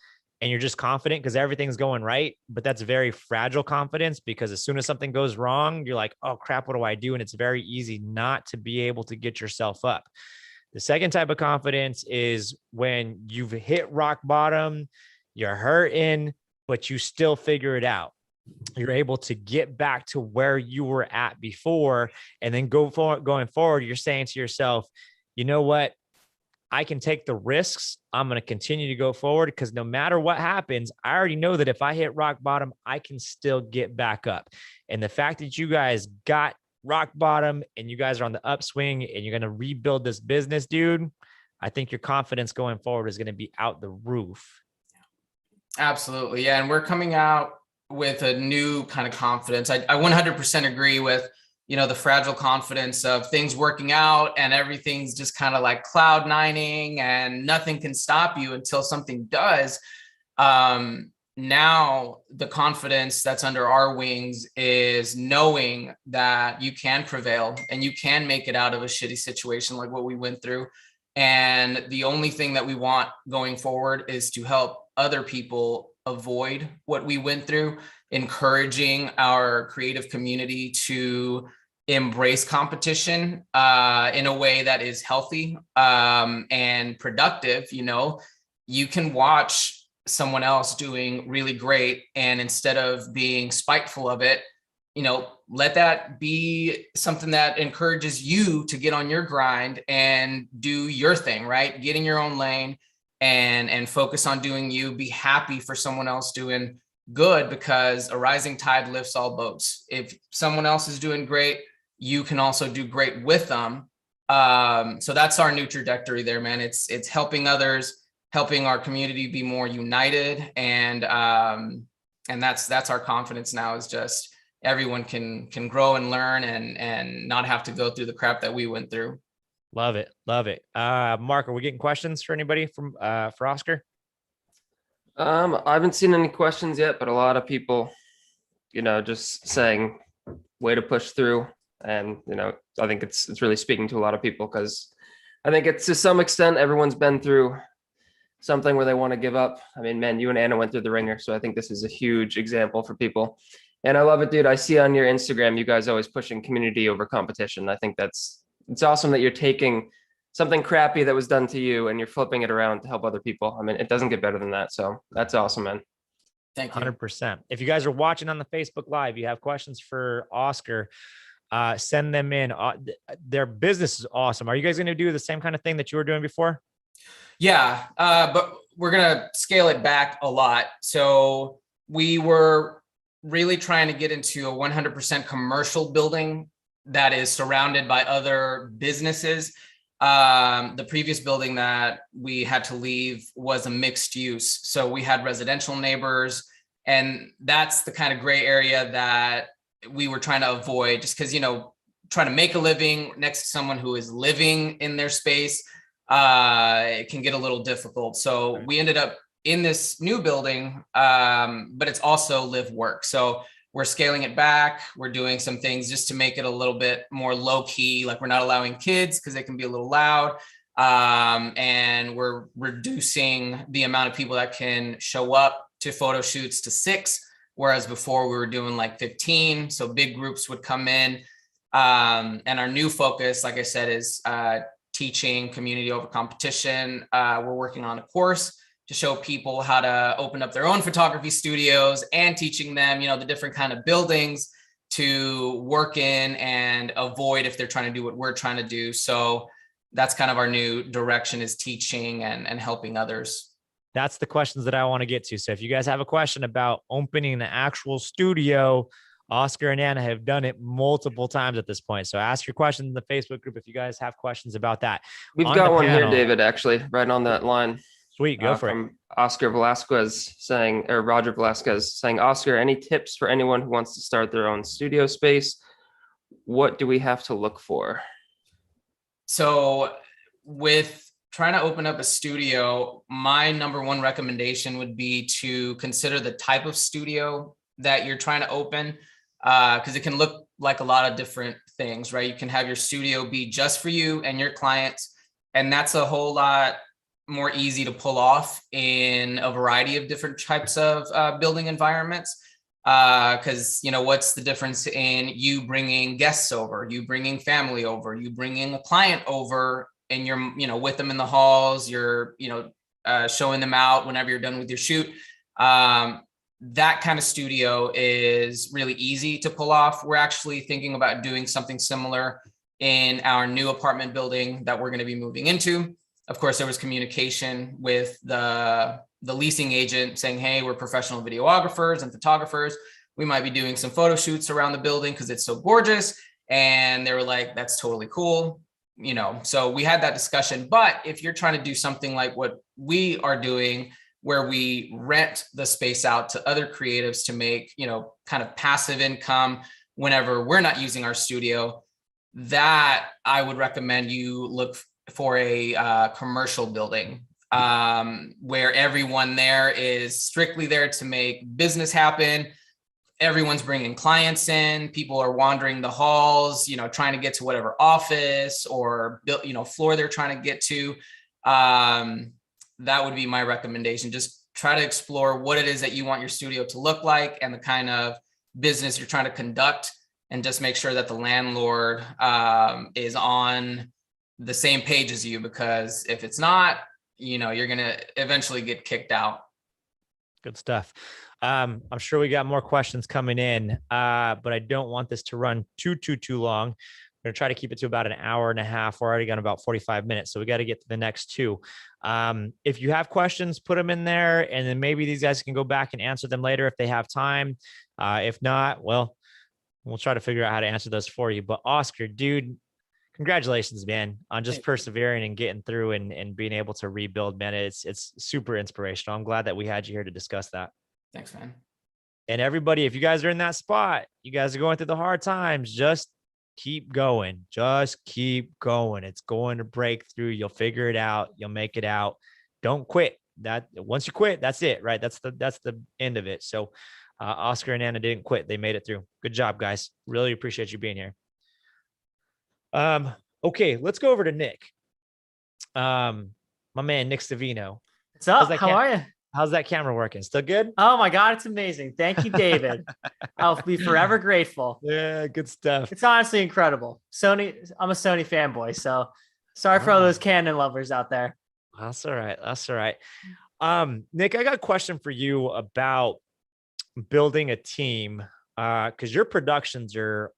and you're just confident because everything's going right. But that's very fragile confidence, because as soon as something goes wrong, you're like, oh crap, what do I do? And it's very easy not to be able to get yourself up. The second type of confidence is when you've hit rock bottom, you're hurting, but you still figure it out. You're able to get back to where you were at before, and then going forward, you're saying to yourself, you know what? I can take the risks. I'm going to continue to go forward, because no matter what happens, I already know that if I hit rock bottom, I can still get back up. And the fact that you guys got rock bottom and you guys are on the upswing and you're going to rebuild this business, dude, I think your confidence going forward is going to be out the roof. Absolutely. Yeah. And we're coming out with a new kind of confidence. I 100% agree with, the fragile confidence of things working out and everything's just kind of like cloud nining and nothing can stop you until something does. Now the confidence that's under our wings is knowing that you can prevail and you can make it out of a shitty situation like what we went through. And the only thing that we want going forward is to help other people avoid what we went through, encouraging our creative community to embrace competition in a way that is healthy and productive. You can watch someone else doing really great, and instead of being spiteful of it, let that be something that encourages you to get on your grind and do your thing, right? Get in your own lane and focus on doing you. Be happy for someone else doing good, because a rising tide lifts all boats. If someone else is doing great, you can also do great with them. So that's our new trajectory there, man. It's helping others, helping our community be more united. And that's our confidence now, is just everyone can grow and learn and not have to go through the crap that we went through. Love it. Love it. Mark, are we getting questions for anybody from for Oscar? I haven't seen any questions yet, but a lot of people, just saying way to push through. And, I think it's really speaking to a lot of people, because I think it's, to some extent, everyone's been through something where they want to give up. I mean, man, you and Anna went through the ringer. So I think this is a huge example for people. And I love it, dude. I see on your Instagram, you guys always pushing community over competition. I think it's awesome that you're taking something crappy that was done to you and you're flipping it around to help other people. I mean, it doesn't get better than that. So that's awesome, man. Thank you. 100%. If you guys are watching on the Facebook Live, you have questions for Oscar, send them in. Their business is awesome. Are you guys going to do the same kind of thing that you were doing before? Yeah, but we're going to scale it back a lot. So we were really trying to get into a 100% commercial building that is surrounded by other businesses. The previous building that we had to leave was a mixed use. So we had residential neighbors, and that's the kind of gray area that we were trying to avoid, just because, trying to make a living next to someone who is living in their space, it can get a little difficult. So we ended up in this new building, but it's also live work. So we're scaling it back. We're doing some things just to make it a little bit more low key. Like, we're not allowing kids because they can be a little loud. And we're reducing the amount of people that can show up to photo shoots to 6, whereas before we were doing like 15. So big groups would come in. And our new focus, like I said, is teaching community over competition. We're working on a course to show people how to open up their own photography studios, and teaching them, the different kind of buildings to work in and avoid if they're trying to do what we're trying to do. So that's kind of our new direction, is teaching and helping others. That's the questions that I want to get to. So if you guys have a question about opening the actual studio, Oscar and Anna have done it multiple times at this point. So ask your questions in the Facebook group if you guys have questions about that. We've got one here, David, actually, right on that line. Sweet, go for it. From Oscar Velasquez Roger Velasquez saying, Oscar, any tips for anyone who wants to start their own studio space? What do we have to look for? So with trying to open up a studio, my number one recommendation would be to consider the type of studio that you're trying to open, because it can look like a lot of different things, right? You can have your studio be just for you and your clients, and that's a whole lot more easy to pull off in a variety of different types of building environments. Because, what's the difference in you bringing guests over, you bringing family over, you bringing a client over, and you're, with them in the halls, you're, showing them out whenever you're done with your shoot. That kind of studio is really easy to pull off. We're actually thinking about doing something similar in our new apartment building that we're going to be moving into. Of course, there was communication with the leasing agent saying, hey, we're professional videographers and photographers. We might be doing some photo shoots around the building because it's so gorgeous. And they were like, that's totally cool. So we had that discussion. But if you're trying to do something like what we are doing, where we rent the space out to other creatives to make, kind of passive income whenever we're not using our studio, that I would recommend you look for a commercial building, where everyone there is strictly there to make business happen. Everyone's bringing clients in. People are wandering the halls, trying to get to whatever office or floor they're trying to get to. That would be my recommendation. Just try to explore what it is that you want your studio to look like and the kind of business you're trying to conduct, and just make sure that the landlord is on the same page as you, because if it's not, you're going to eventually get kicked out. Good stuff. I'm sure we got more questions coming in, but I don't want this to run too long. We're going to try to keep it to about an hour and a half. We're already got about 45 minutes, so we got to get to the next 2. If you have questions, put them in there, and then maybe these guys can go back and answer them later if they have time. If not, well, we'll try to figure out how to answer those for you. But Oscar, dude, congratulations, man, on just persevering and getting through and being able to rebuild, man. It's super inspirational. I'm glad that we had you here to discuss that. Thanks, man. And everybody, if you guys are in that spot, you guys are going through the hard times, just keep going. Just keep going. It's going to break through. You'll figure it out. You'll make it out. Don't quit. That once you quit, that's it, right? That's the end of it. So Oscar and Anna didn't quit. They made it through. Good job, guys. Really appreciate you being here. Okay, let's go over to Nick. My man, Nick Savino. What's up? How are you? How's that camera working? Still good? Oh my God, it's amazing. Thank you, David. I'll be forever grateful. Yeah, good stuff. It's honestly incredible. Sony, I'm a Sony fanboy, so sorry for all those Canon lovers out there. That's all right. That's all right. Nick, I got a question for you about building a team, because your productions are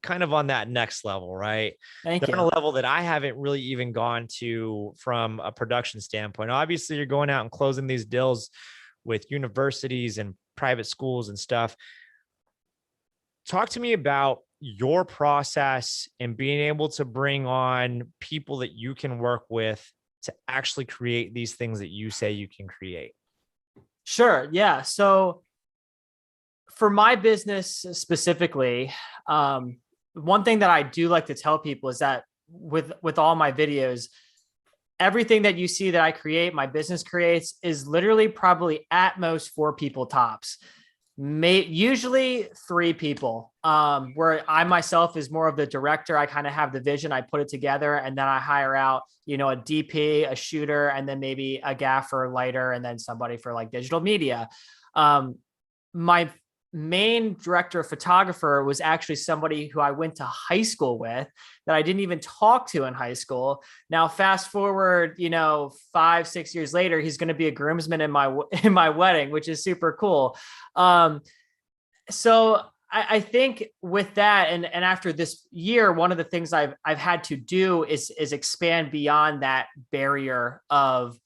kind of on that next level, right? Thank They're you. on a level that I haven't really even gone to from a production standpoint. Obviously, you're going out and closing these deals with universities and private schools and stuff. Talk to me about your process and being able to bring on people that you can work with to actually create these things that you say you can create. Sure. Yeah. So for my business specifically, one thing that I do like to tell people is that with all my videos, everything that you see that I create, my business creates, is literally probably at most 4 people tops. Usually 3 people, where I myself is more of the director. I kind of have the vision, I put it together, and then I hire out, a DP, a shooter, and then maybe a gaffer, lighter, and then somebody for like digital media. My main director of photographer was actually somebody who I went to high school with that I didn't even talk to in high school. Now, fast forward, 5-6 years later, he's going to be a groomsman in my wedding, which is super cool. So I think with that, and after this year, one of the things I've had to do is expand beyond that barrier of,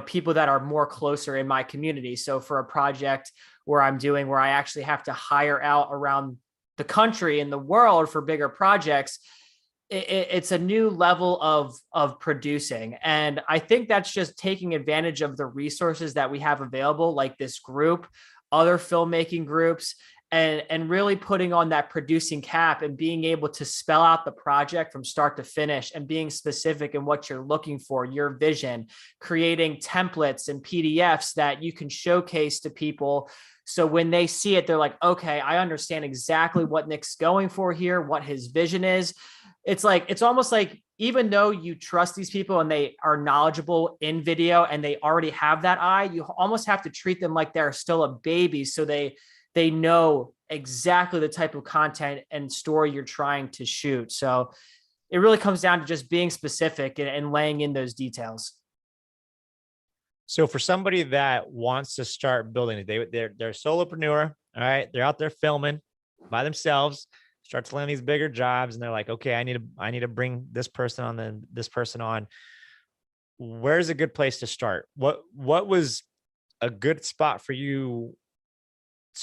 people that are more closer in my community. So for a project where I actually have to hire out around the country and the world for bigger projects, it's a new level of producing. And I think that's just taking advantage of the resources that we have available, like this group, other filmmaking groups, and really putting on that producing cap and being able to spell out the project from start to finish and being specific in what you're looking for, your vision, creating templates and PDFs that you can showcase to people. So when they see it, they're like, okay, I understand exactly what Nick's going for here, what his vision is. It's almost like, even though you trust these people and they are knowledgeable in video and they already have that eye, you almost have to treat them like they're still a baby. So they know exactly the type of content and story you're trying to shoot. So it really comes down to just being specific and laying in those details. So for somebody that wants to start building, they're a solopreneur, all right? They're out there filming by themselves, start to land these bigger jobs, and they're like, okay, I need to bring this person on, then this person on. Where's a good place to start? What was a good spot for you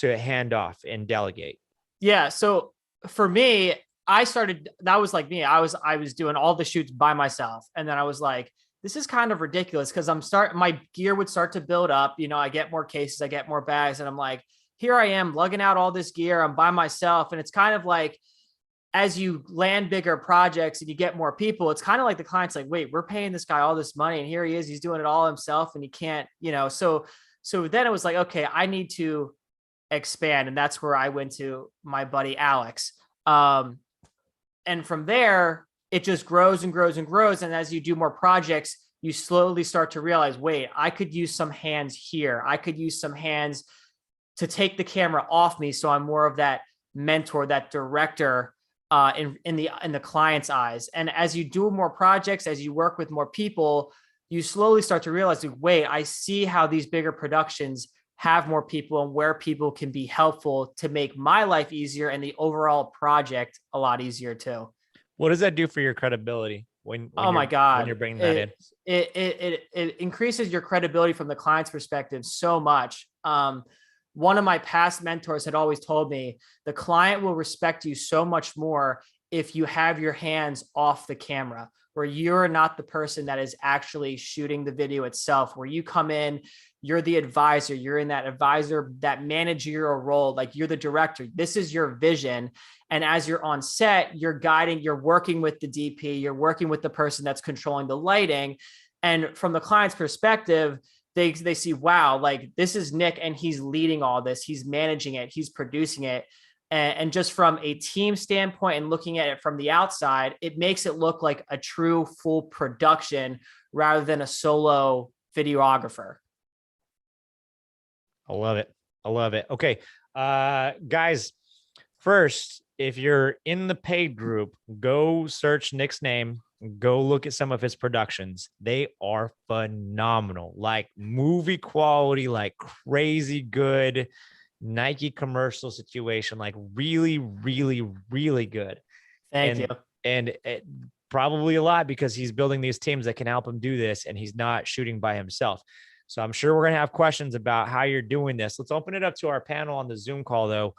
to hand off and delegate? Yeah. So for me, that was like me. I was doing all the shoots by myself. And then I was like, this is kind of ridiculous, because my gear would start to build up. I get more cases, I get more bags, and I'm like, here I am lugging out all this gear. I'm by myself. And it's kind of like, as you land bigger projects and you get more people, it's kind of like the client's like, wait, we're paying this guy all this money, and here he is, he's doing it all himself, and he can't, so then it was like, okay, I need to expand. And that's where I went to my buddy Alex. And from there, it just grows and grows and grows. And as you do more projects, you slowly start to realize, wait, I could use some hands here. I could use some hands to take the camera off me. So I'm more of that mentor, that director in the client's eyes. And as you do more projects, as you work with more people, you slowly start to realize, like, wait, I see how these bigger productions have more people and where people can be helpful to make my life easier and the overall project a lot easier too. What does that do for your credibility when oh my God, when you're bringing that in? It increases your credibility from the client's perspective so much. One of my past mentors had always told me the client will respect you so much more if you have your hands off the camera, where you're not the person that is actually shooting the video itself, where you come in, you're the advisor, you're in that advisor, that managerial role, like you're the director. This is your vision. And as you're on set, you're guiding, you're working with the DP, you're working with the person that's controlling the lighting. And from the client's perspective, they see, wow, like this is Nick and he's leading all this. He's managing it. He's producing it. And just from a team standpoint and looking at it from the outside, it makes it look like a true full production rather than a solo videographer. I love it. I love it. Okay. Guys, first, if you're in the paid group, go search Nick's name, go look at some of his productions. They are phenomenal, like movie quality, like crazy good Nike commercial situation, like really, really, really good. Thank you. And probably a lot because he's building these teams that can help him do this, and he's not shooting by himself. So I'm sure we're going to have questions about how you're doing this. Let's open it up to our panel on the Zoom call, though.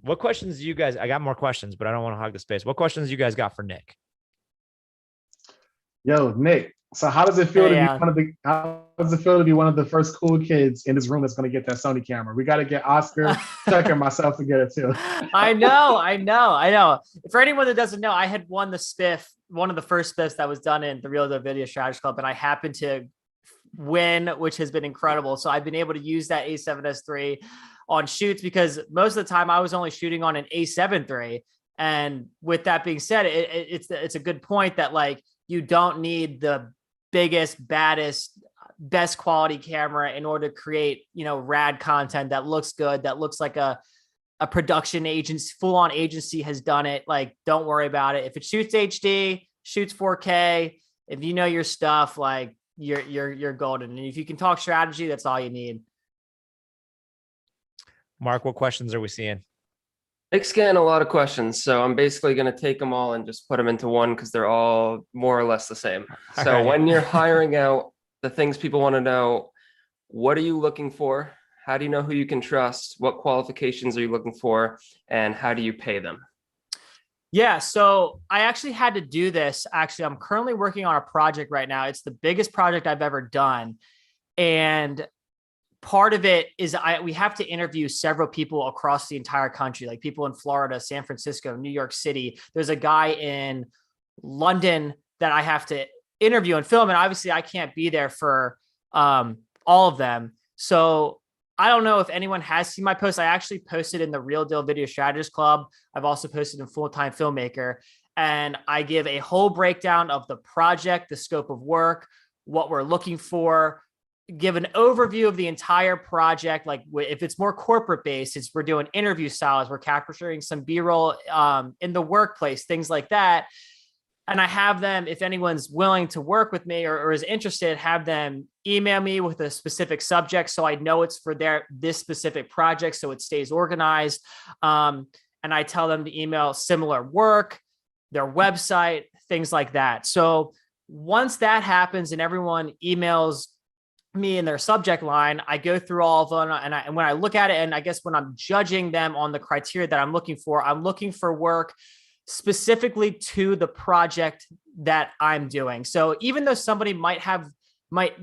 What questions do you guys, I got more questions, but I don't want to hog the space. What questions you guys got for Nick? Yo, Nick. So how does it feel to be one of the first cool kids in this room that's going to get that Sony camera? We got to get Oscar, Chuck, and myself to get it too. I know. For anyone that doesn't know, I had won the spiff, one of the first spiffs that was done in the Real Deal Video Strategy Club, and I happened to win, which has been incredible. So I've been able to use that A7S III on shoots because most of the time I was only shooting on an A7 III. And with that being said, it's a good point that like you don't need the biggest, baddest, best quality camera in order to create, rad content that looks good, that looks like a production agency, full-on agency has done it. Like, don't worry about it. If it shoots HD, shoots 4K, if you know your stuff, like you're golden. And if you can talk strategy, that's all you need. Mark, what questions are we seeing? Nick's getting a lot of questions, so I'm basically going to take them all and just put them into one because they're all more or less the same. So when you're hiring out, the things people want to know, what are you looking for? How do you know who you can trust? What qualifications are you looking for? And how do you pay them? Yeah, so I actually had to do this. Actually, I'm currently working on a project right now. It's the biggest project I've ever done. And part of it is we have to interview several people across the entire country, like people in Florida, San Francisco, New York City. There's a guy in London that I have to interview and film. And obviously I can't be there for all of them. So I don't know if anyone has seen my post. I actually posted in the Real Deal Video Strategist Club. I've also posted in Full-Time Filmmaker. And I give a whole breakdown of the project, the scope of work, what we're looking for, give an overview of the entire project. Like if it's more corporate based, we're doing interview styles, we're capturing some B-roll in the workplace, things like that. And I have them, if anyone's willing to work with me or is interested, have them email me with a specific subject so I know it's for this specific project, so it stays organized. And I tell them to email similar work, their website, things like that. So once that happens and everyone emails me in their subject line, I go through all of them, and when I look at it, and I guess when I'm judging them on the criteria that I'm looking for work specifically to the project that I'm doing. So even though somebody might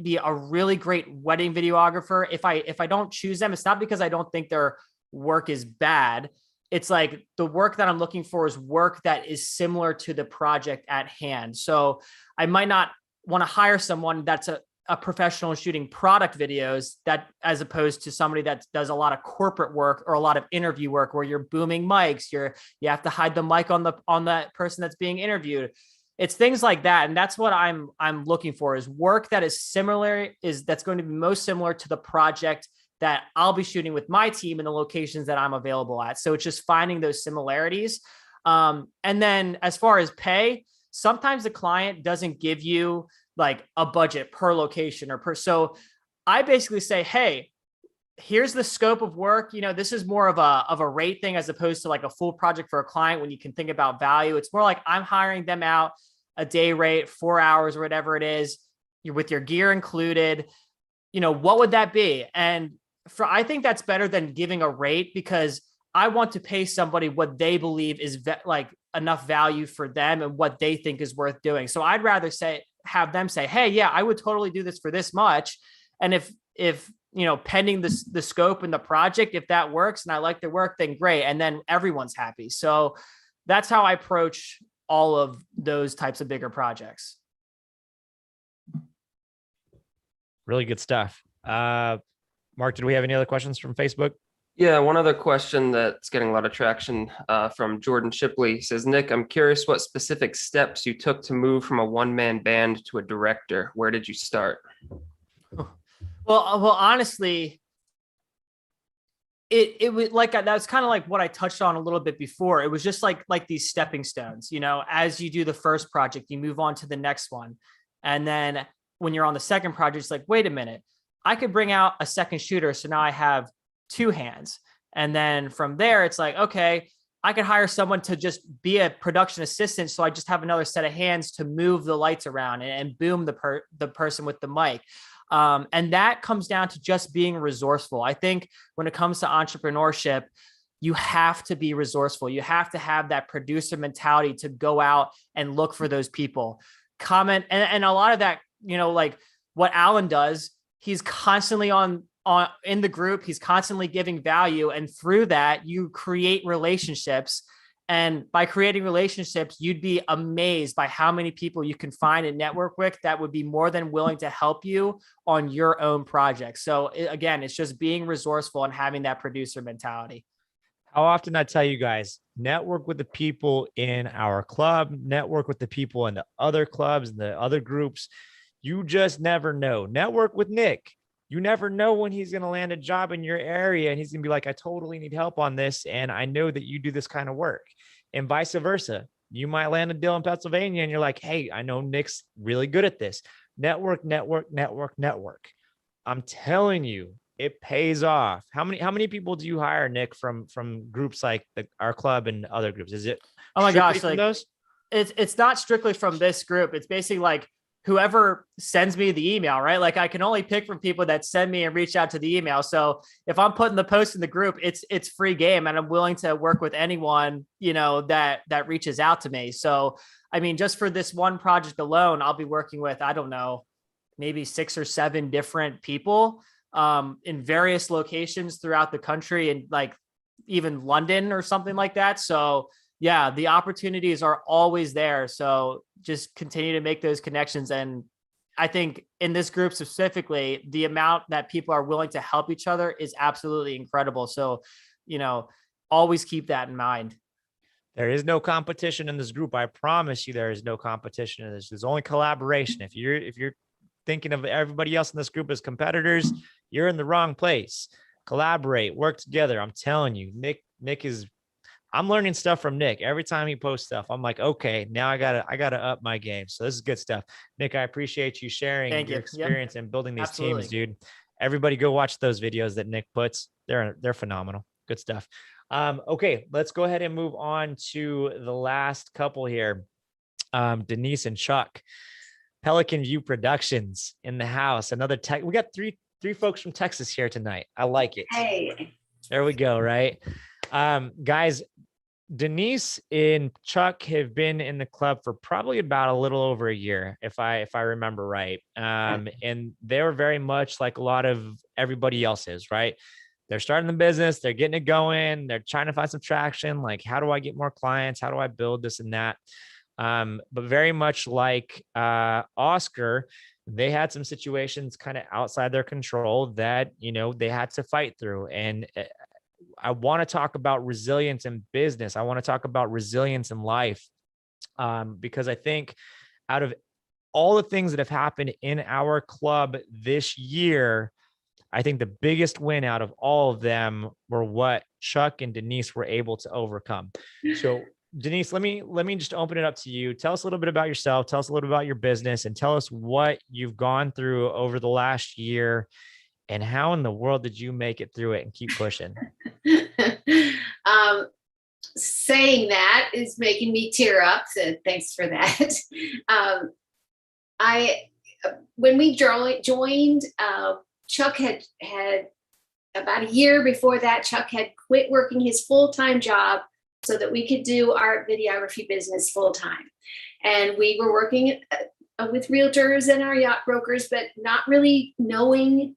be a really great wedding videographer, if I don't choose them, it's not because I don't think their work is bad. It's like the work that I'm looking for is work that is similar to the project at hand. So I might not want to hire someone that's a professional shooting product videos, that as opposed to somebody that does a lot of corporate work or a lot of interview work where you're booming mics, you have to hide the mic on that person that's being interviewed. It's things like that. And that's what I'm looking for, is work that is that's going to be most similar to the project that I'll be shooting with my team in the locations that I'm available at. So it's just finding those similarities. And then as far as pay, sometimes the client doesn't give you like a budget per location so I basically say, hey, here's the scope of work. This is more of a rate thing as opposed to like a full project for a client. When you can think about value, it's more like I'm hiring them out a day rate, 4 hours or whatever it is, you're with your gear included. What would that be? And I think that's better than giving a rate, because I want to pay somebody what they believe is like enough value for them and what they think is worth doing. So I'd rather have them say, hey, yeah, I would totally do this for this much. And if pending the scope and the project, if that works and I like the work, then great. And then everyone's happy. So that's how I approach all of those types of bigger projects. Really good stuff. Mark, did we have any other questions from Facebook? Yeah, one other question that's getting a lot of traction from Jordan Shipley says, Nick, I'm curious what specific steps you took to move from a one-man band to a director. Where did you start? Well, honestly, it was like, that was kind of like what I touched on a little bit before. It was just like these stepping stones, as you do the first project, you move on to the next one. And then when you're on the second project, it's like, wait a minute, I could bring out a second shooter. So now I have two hands. And then from there, it's like, okay, I could hire someone to just be a production assistant. So I just have another set of hands to move the lights around and boom the person with the mic. And that comes down to just being resourceful. I think when it comes to entrepreneurship, you have to be resourceful. You have to have that producer mentality to go out and look for those people. Comment. And a lot of that, like what Allyn does, he's constantly in the group, he's constantly giving value. And through that, you create relationships. And by creating relationships, you'd be amazed by how many people you can find and network with that would be more than willing to help you on your own project. So again, it's just being resourceful and having that producer mentality. How often I tell you guys, network with the people in our club, network with the people in the other clubs and the other groups. You just never know. Network with Nick. You never know when he's going to land a job in your area and he's going to be like, I totally need help on this. And I know that you do this kind of work, and vice versa. You might land a deal in Pennsylvania and you're like, hey, I know Nick's really good at this. Network. I'm telling you, it pays off. How many people do you hire, Nick, from groups like our club and other groups? Is it? Oh my gosh. Like those? It's not strictly from this group. It's basically like whoever sends me the email, right? Like I can only pick from people that send me and reach out to the email. So if I'm putting the post in the group, it's free game, and I'm willing to work with anyone, that reaches out to me. So, I mean, just for this one project alone, I'll be working with, I don't know, maybe 6 or 7 different people in various locations throughout the country, and like even London or something like that. So yeah, the opportunities are always there. So just continue to make those connections. And I think in this group specifically, the amount that people are willing to help each other is absolutely incredible. So, always keep that in mind. There is no competition in this group. I promise you, there is no competition in this. There's only collaboration. If you're thinking of everybody else in this group as competitors, you're in the wrong place. Collaborate, work together. I'm telling you, Nick is. I'm learning stuff from Nick every time he posts stuff. I'm like, okay, now I gotta up my game. So this is good stuff. Nick, I appreciate you sharing your experience and building these teams, dude. Everybody go watch those videos that Nick puts. They're phenomenal. Good stuff. Okay, let's go ahead and move on to the last couple here. Denise and Chuck, Pelican View Productions in the house. Another tech. We got three folks from Texas here tonight. I like it. Hey, there we go. Right. Guys, Denise and Chuck have been in the club for probably about a little over a year, if I remember right. And they were very much like a lot of everybody else is, right? They're starting the business, they're getting it going, they're trying to find some traction. Like, how do I get more clients? How do I build this and that? But very much like Oscar, they had some situations kind of outside their control that, they had to fight through. And I want to talk about resilience in business. I want to talk about resilience in life, because I think out of all the things that have happened in our club this year, I think the biggest win out of all of them were what Chuck and Denise were able to overcome. So Denise, let me just open it up to you. Tell us a little bit about yourself. Tell us a little about your business, and tell us what you've gone through over the last year. And how in the world did you make it through it and keep pushing? Saying that is making me tear up. So thanks for that. When we joined, Chuck had about a year before that, Chuck had quit working his full-time job so that we could do our videography business full-time. And we were working with realtors and our yacht brokers, but not really knowing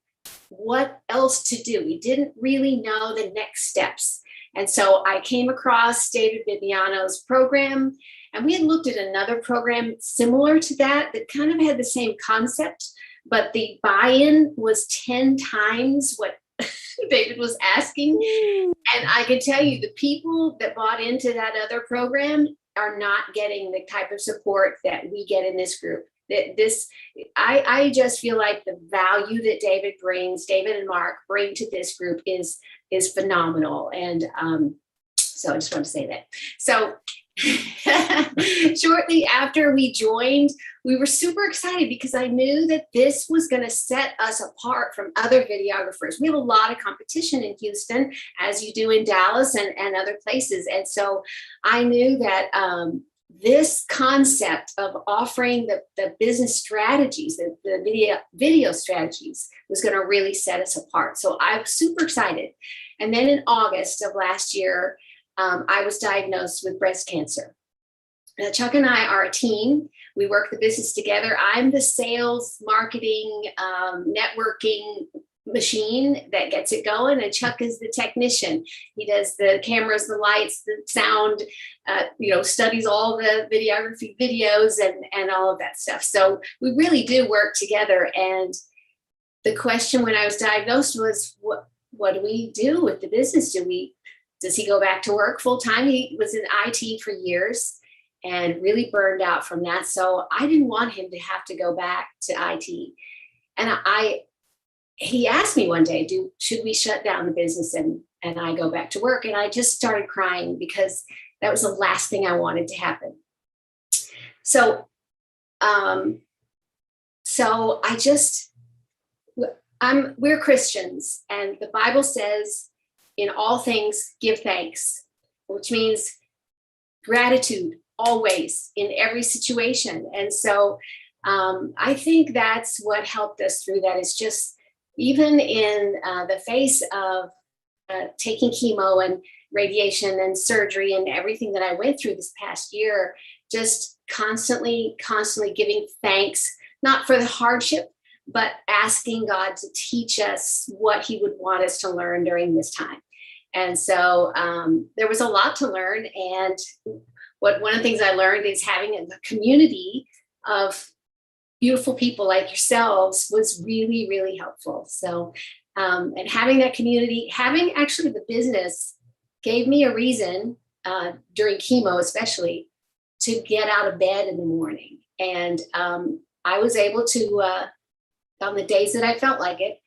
what else to do. We didn't really know the next steps. And so I came across David Bibiano's program, and we had looked at another program similar to that kind of had the same concept, but the buy-in was 10 times what David was asking. And I can tell you, the people that bought into that other program are not getting the type of support that we get in this group. I just feel like the value that David and Mark bring to this group is phenomenal. And so I just want to say that. So shortly after we joined, we were super excited because I knew that this was going to set us apart from other videographers. We have a lot of competition in Houston, as you do in Dallas and other places. And so I knew that this concept of offering the business strategies, the video strategies, was going to really set us apart. So I was super excited. And then in August of last year, I was diagnosed with breast cancer. Now, Chuck and I are a team. We work the business together. I'm the sales, marketing, networking machine that gets it going, and Chuck is the technician. He does the cameras, the lights, the sound, studies all the videography videos and all of that stuff. So we really do work together. And the question when I was diagnosed was, what do we do with the business? Does he go back to work full time? He was in IT for years and really burned out from that. So I didn't want him to have to go back to IT. And he asked me one day, should we shut down the business and I go back to work? And I just started crying because that was the last thing I wanted to happen. So, we're Christians, and the Bible says, in all things, give thanks, which means gratitude always in every situation. And so I think that's what helped us through that, is just even in the face of taking chemo and radiation and surgery and everything that I went through this past year, just constantly giving thanks, not for the hardship, but asking God to teach us what he would want us to learn during this time. And so there was a lot to learn. And one of the things I learned is having a community of beautiful people like yourselves was really, really helpful. So, and having that community, having actually the business gave me a reason during chemo, especially, to get out of bed in the morning. And I was able to, on the days that I felt like it,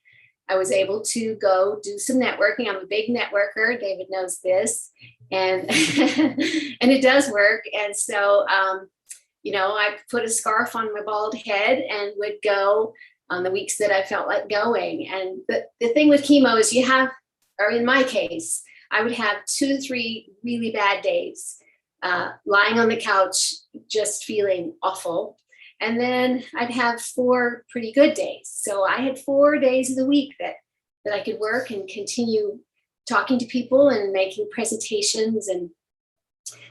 I was able to go do some networking. I'm a big networker. David knows this, and and it does work. And so, I put a scarf on my bald head and would go on the weeks that I felt like going. And the thing with chemo is or in my case, I would have 2 to 3 really bad days, lying on the couch, just feeling awful. And then I'd have 4 pretty good days. So I had 4 days of the week that I could work and continue talking to people and making presentations. And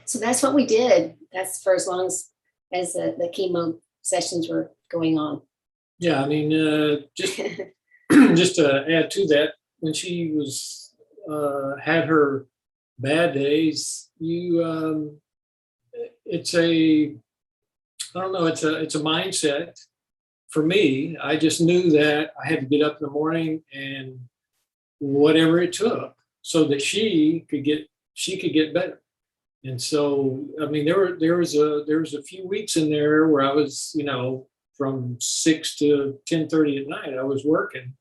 so that's what we did. That's for as long as the chemo sessions were going on. Yeah, I mean, just to add to that, when she was had her bad days, it's a mindset. For me, I just knew that I had to get up in the morning and whatever it took so that she could get better. And so, I mean, there was a few weeks in there where I was, from 6 to 10:30 at night, I was working,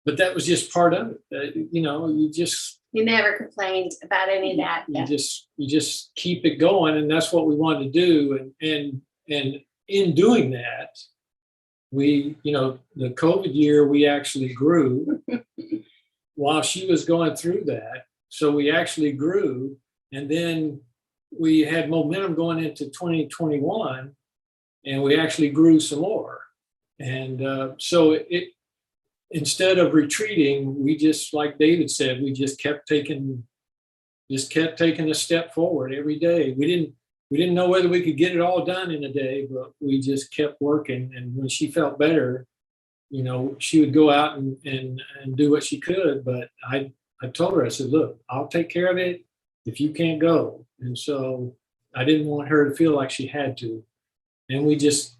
but that was just part of it. You never complained about any of that. You just keep it going, and that's what we wanted to do. And in doing that, the COVID year, we actually grew while she was going through that. So we actually grew, and then we had momentum going into 2021, and we actually grew some more. And so instead of retreating, we just, like David said, we just kept taking a step forward every day. We didn't know whether we could get it all done in a day, but we just kept working. And when she felt better, you know, she would go out and do what she could. But I told her, I said, look, I'll take care of it if you can't go. And so I didn't want her to feel like she had to. And we just,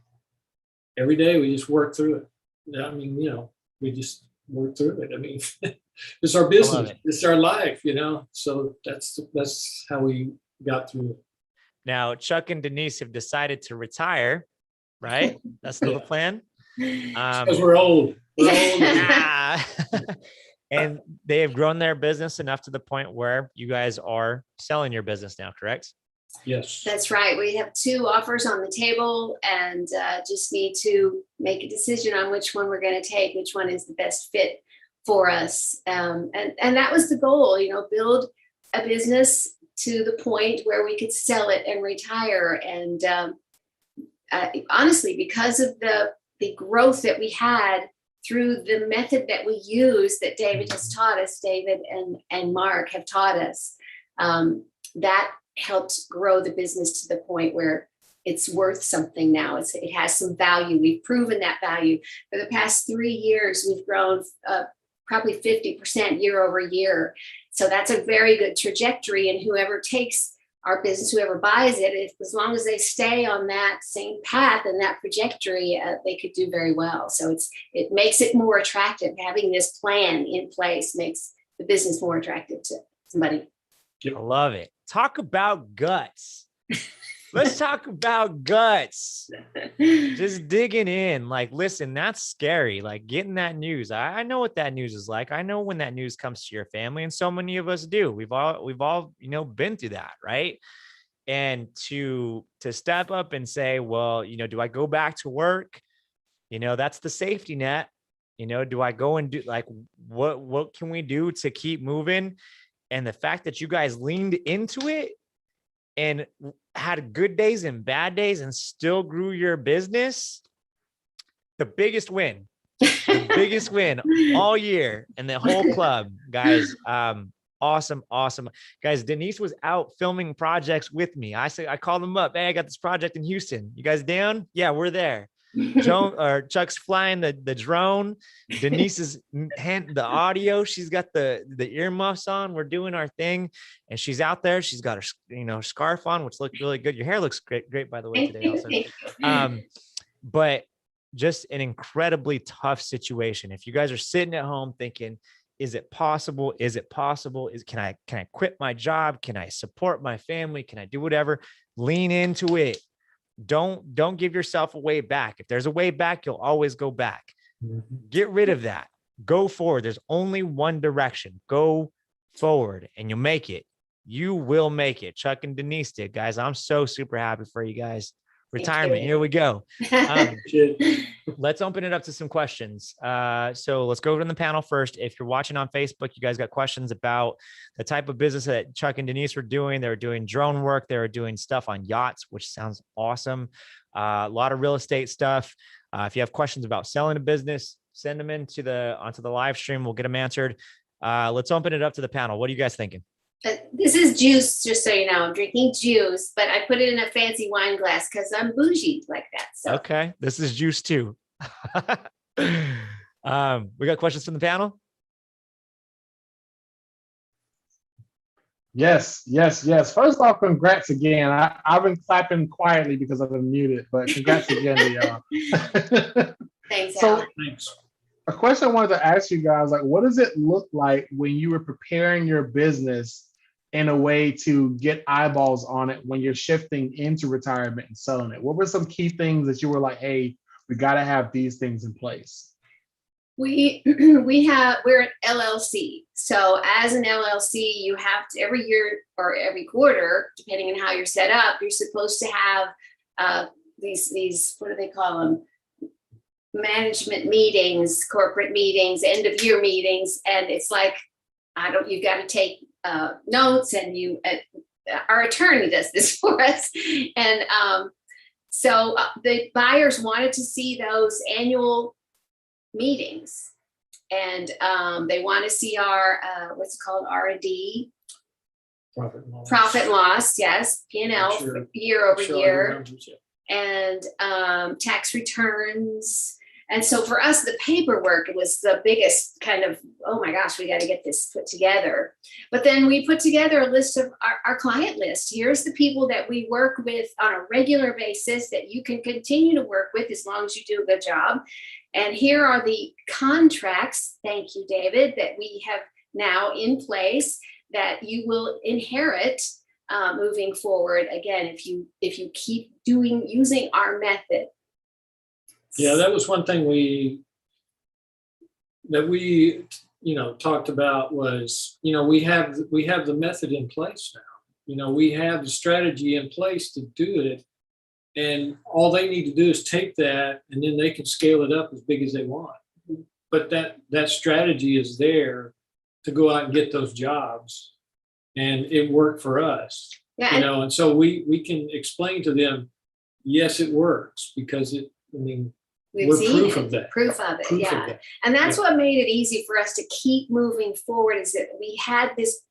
every day we just worked through it. I mean, you know, we just worked through it. I mean, it's our business, it's our life, you know. So that's how we got through it. Now, Chuck and Denise have decided to retire, right? That's still the plan. Because we're old. We're old. And they have grown their business enough to the point where you guys are selling your business now, correct? Yes. That's right. We have 2 offers on the table and just need to make a decision on which one we're going to take, which one is the best fit for us. And that was the goal, you know, build a business to the point where we could sell it and retire. And honestly, because of the growth that we had through the method that we use that David has taught us, David and Mark have taught us, that helped grow the business to the point where it's worth something now. It has some value. We've proven that value. For the past 3 years, we've grown probably 50% year over year. So that's a very good trajectory. And whoever takes our business, whoever buys it, as long as they stay on that same path and that trajectory, they could do very well. So it makes it more attractive. Having this plan in place makes the business more attractive to somebody. I love it. Talk about guts. Let's talk about guts. Just digging in. Like, listen, that's scary. Like getting that news. I know what that news is like. I know when that news comes to your family, and so many of us do. We've all, you know, been through that, right? And to step up and say, well, you know, do I go back to work? You know, that's the safety net. You know, do I go and do, like, what can we do to keep moving? And the fact that you guys leaned into it and had good days and bad days and still grew your business, the biggest win all year and the whole club, guys. Awesome. Guys, Denise was out filming projects with me. I called them up. Hey, I got this project in Houston. You guys down? Yeah, we're there. Chuck's flying the drone. Denise is the audio. She's got the earmuffs on. We're doing our thing, and she's out there. She's got her scarf on, which looked really good. Your hair looks great by the way today also. But just an incredibly tough situation. If you guys are sitting at home thinking, is it possible? Is it possible? Can I quit my job? Can I support my family? Can I do whatever? Lean into it. Don't give yourself a way back. If there's a way back, you'll always go back. Get rid of that. Go forward. There's only one direction. Go forward and you'll make it. You will make it. Chuck and Denise did, guys. I'm so super happy for you guys. Retirement. Here we go. Let's open it up to some questions. So let's go to the panel first. If you're watching on Facebook, you guys got questions about the type of business that Chuck and Denise were doing. They were doing drone work. They were doing stuff on yachts, which sounds awesome. A lot of real estate stuff. If you have questions about selling a business, send them onto the live stream. We'll get them answered. Let's open it up to the panel. What are you guys thinking? This is juice, just so you know. I'm drinking juice, but I put it in a fancy wine glass because I'm bougie like that. So. Okay, this is juice too. We got questions from the panel? Yes. First off, congrats again. I've been clapping quietly because I've been muted, but congrats again to y'all. Thanks, so, Allyn. Thanks. A question I wanted to ask you guys, like, what does it look like when you were preparing your business in a way to get eyeballs on it when you're shifting into retirement and selling it? What were some key things that you were like, hey, we got to have these things in place? We're an LLC. So as an LLC, you have to every year or every quarter, depending on how you're set up, you're supposed to have these, what do they call them? Management meetings, corporate meetings, end of year meetings. And it's like, you've got to take notes, and our attorney does this for us. And so the buyers wanted to see those annual meetings. And they want to see our, what's it called, R&D? Profit and loss. Profit and loss, yes, P&L Sure. year over Show year. the numbers, yeah. And tax returns. And so for us, the paperwork was the biggest kind of, oh my gosh, we got to get this put together. But then we put together a list of our client list. Here's the people that we work with on a regular basis that you can continue to work with as long as you do a good job. And here are the contracts, thank you, David, that we have now in place that you will inherit moving forward. Again, if you keep using our method. Yeah, that was one thing we talked about was, we have the method in place now. We have the strategy in place to do it. And all they need to do is take that and then they can scale it up as big as they want. But that strategy is there to go out and get those jobs. And it worked for us. Yeah, and so we can explain to them, yes, it works because we've we're seen proof it, of that. proof of it, Proof of yeah. that. And that's what made it easy for us to keep moving forward, is that we had this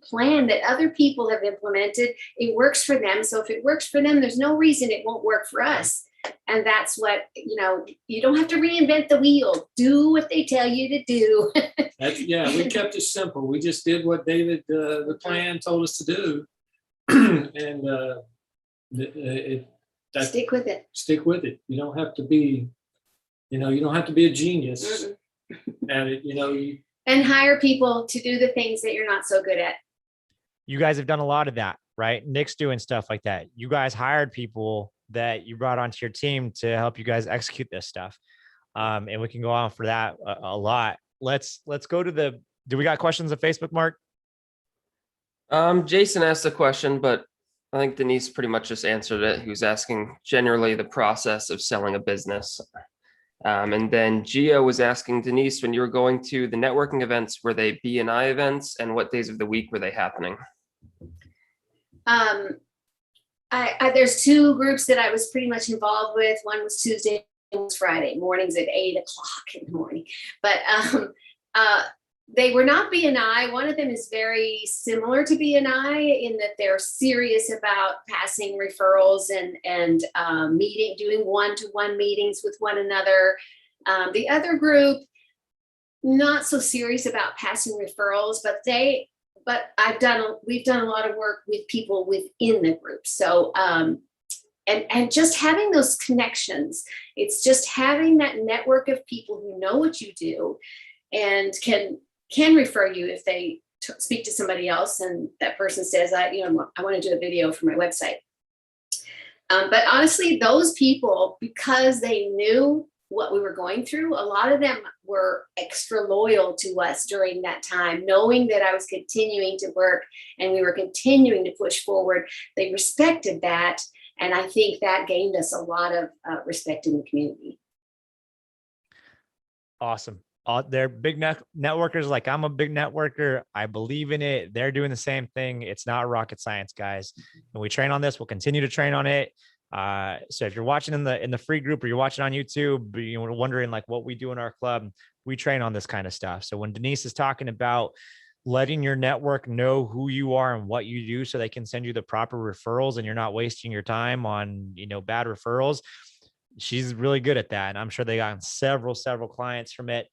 plan that other people have implemented. It works for them. So if it works for them, there's no reason it won't work for us. And that's what, you don't have to reinvent the wheel. Do what they tell you to do. We kept it simple. We just did what David, the plan told us to do. And Stick with it. Stick with it. You don't have to be, you don't have to be a genius at it. And hire people to do the things that you're not so good at. You guys have done a lot of that, right? Nick's doing stuff like that. You guys hired people that you brought onto your team to help you guys execute this stuff. And we can go on for that a lot. Let's go to do we got questions on Facebook, Mark? Jason asked a question, but I think Denise pretty much just answered it. He was asking generally the process of selling a business. And then Gio was asking Denise, when you were going to the networking events, were they B&I events, and what days of the week were they happening? There's two groups that I was pretty much involved with. One was Tuesday, one was Friday mornings at 8 o'clock in the morning. But they were not B&I. One of them is very similar to B&I in that they're serious about passing referrals and doing one-to-one meetings with one another. The other group, not so serious about passing referrals, but we've done a lot of work with people within the group. So, and just having those connections, it's just having that network of people who know what you do and can refer you if they speak to somebody else and that person says, I want to do a video for my website. But honestly, those people, because they knew what we were going through, a lot of them were extra loyal to us during that time, knowing that I was continuing to work and we were continuing to push forward. They respected that. And I think that gained us a lot of respect in the community. Awesome. They're big networkers. Like, I'm a big networker. I believe in it. They're doing the same thing. It's not rocket science, guys. And we train on this. We'll continue to train on it. So if you're watching in the free group or you're watching on YouTube, you're wondering like what we do in our club, we train on this kind of stuff. So when Denise is talking about letting your network know who you are and what you do so they can send you the proper referrals and you're not wasting your time on, bad referrals, she's really good at that. And I'm sure they got several clients from it.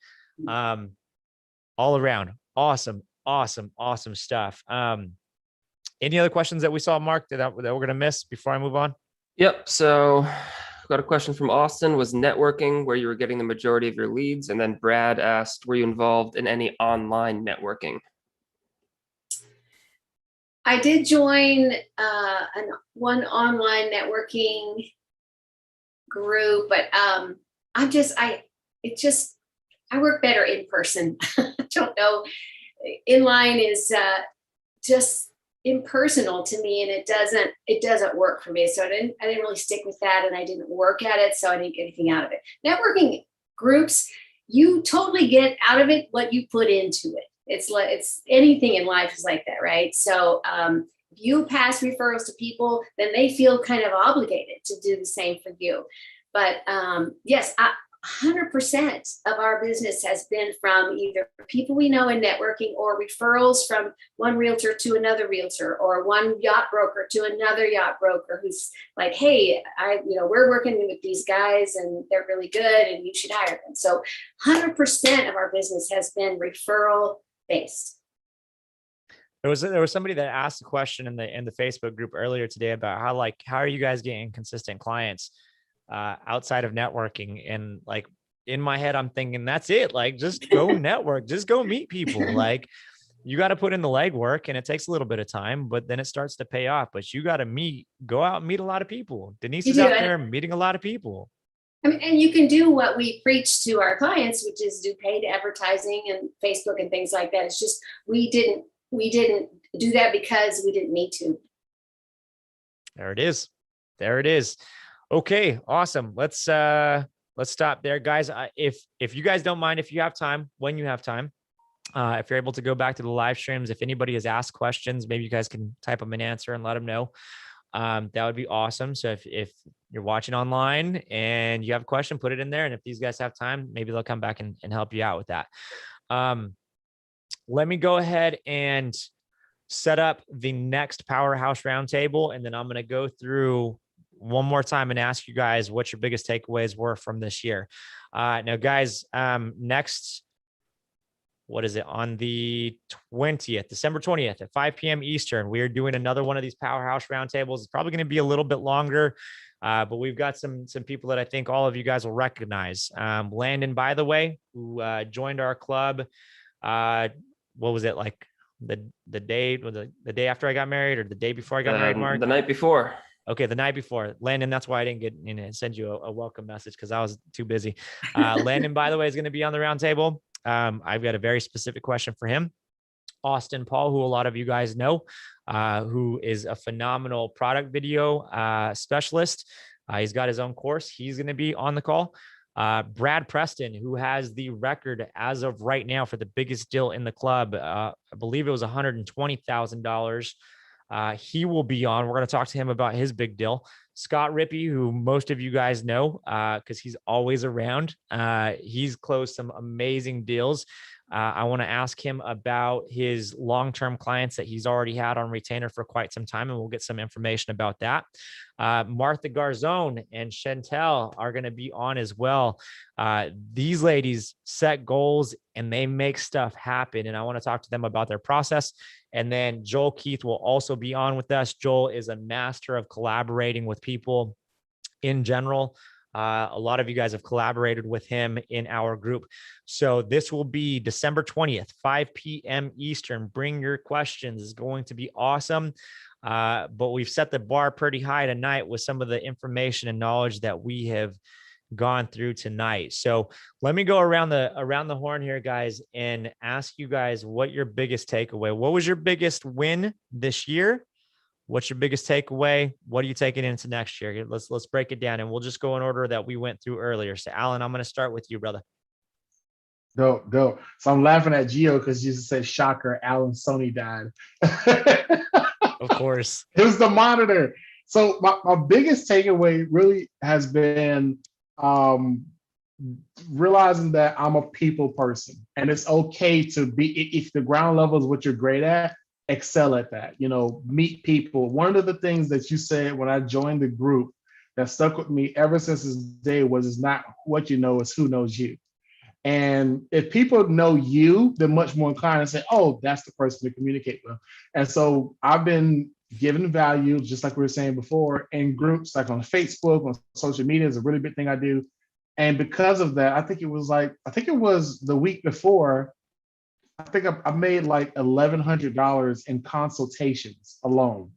All around. Awesome stuff. Any other questions that we saw, Mark, that we're going to miss before I move on? Yep. So got a question from Austin. Was networking where you were getting the majority of your leads? And then Brad asked, were you involved in any online networking? I did join one online networking group, but I work better in person. I don't know. Inline is just impersonal to me, and it doesn't work for me. So I didn't really stick with that, and I didn't work at it, so I didn't get anything out of it. Networking groups, you totally get out of it what you put into it. It's anything in life is like that, right? So if you pass referrals to people, then they feel kind of obligated to do the same for you. But yes, 100% of our business has been from either people we know in networking or referrals from one realtor to another realtor or one yacht broker to another yacht broker who's like, hey, we're working with these guys and they're really good and you should hire them. So 100% of our business has been referral based. There was somebody that asked a question in the Facebook group earlier today about how are you guys getting consistent clients outside of networking? And like in my head, I'm thinking that's it. Like just go network, just go meet people. Like you got to put in the legwork and it takes a little bit of time, but then it starts to pay off. But you got to go out and meet a lot of people. Denise is out there meeting a lot of people. I mean, and you can do what we preach to our clients, which is do paid advertising and Facebook and things like that. It's just we didn't do that because we didn't need to. There it is. There it is. Okay, awesome. Let's stop there, guys. If you guys don't mind, if you have time, when you have time, if you're able to go back to the live streams, if anybody has asked questions, maybe you guys can type them an answer and let them know. That would be awesome. So if you're watching online and you have a question, put it in there. And if these guys have time, maybe they'll come back and help you out with that. Let me go ahead and set up the next Powerhouse Roundtable, and then I'm going to go through one more time and ask you guys what your biggest takeaways were from this year. Now, guys, next, what is it? On the 20th, December 20th at 5 p.m. Eastern, we are doing another one of these Powerhouse Roundtables. It's probably going to be a little bit longer, but we've got some people that I think all of you guys will recognize. Landon, by the way, who joined our club. What was it, like the day after I got married or the day before I got married, Mark? The night before. Okay, the night before. Landon, that's why I didn't get send you a welcome message because I was too busy. Landon, by the way, is going to be on the roundtable. I've got a very specific question for him. Austin Paul, who a lot of you guys know, who is a phenomenal product video specialist. He's got his own course. He's going to be on the call. Brad Preston, who has the record as of right now for the biggest deal in the club. I believe it was $120,000. He will be on. We're going to talk to him about his big deal. Scott Rippey, who most of you guys know because he's always around. He's closed some amazing deals. I want to ask him about his long-term clients that he's already had on retainer for quite some time, and we'll get some information about that. Martha Garzone and Chantel are going to be on as well. These ladies set goals and they make stuff happen, and I want to talk to them about their process. And then Joel Keith will also be on with us. Joel is a master of collaborating with people in general. A lot of you guys have collaborated with him in our group. So this will be December 20th, 5 p.m. Eastern. Bring your questions. It's going to be awesome. But we've set the bar pretty high tonight with some of the information and knowledge that we have gone through tonight. So let me go around the horn here, guys, and ask you guys what your biggest takeaway. What was your biggest win this year? What's your biggest takeaway? What are you taking into next year? Let's break it down, and we'll just go in order that we went through earlier. So Allyn, I'm going to start with you, brother. Dope. So I'm laughing at Gio because you said shocker, Allyn Sony died. Of course. It was the monitor. So my biggest takeaway really has been realizing that I'm a people person, and it's okay to be, if the ground level is what you're great at, excel at that, meet people. One of the things that you said when I joined the group that stuck with me ever since this day was, it's not what you know, it's who knows you. And if people know you, they're much more inclined to say, oh, that's the person to communicate with. And so I've been given value, just like we were saying before, in groups like on Facebook, on social media is a really big thing I do. And because of that, I think it was the week before, I think I made like $1,100 in consultations alone.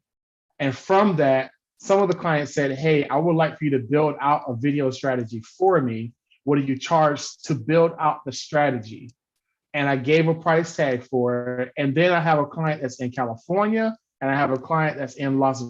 And from that, some of the clients said, hey, I would like for you to build out a video strategy for me. What do you charge to build out the strategy? And I gave a price tag for it. And then I have a client that's in California, and I have a client that's in Las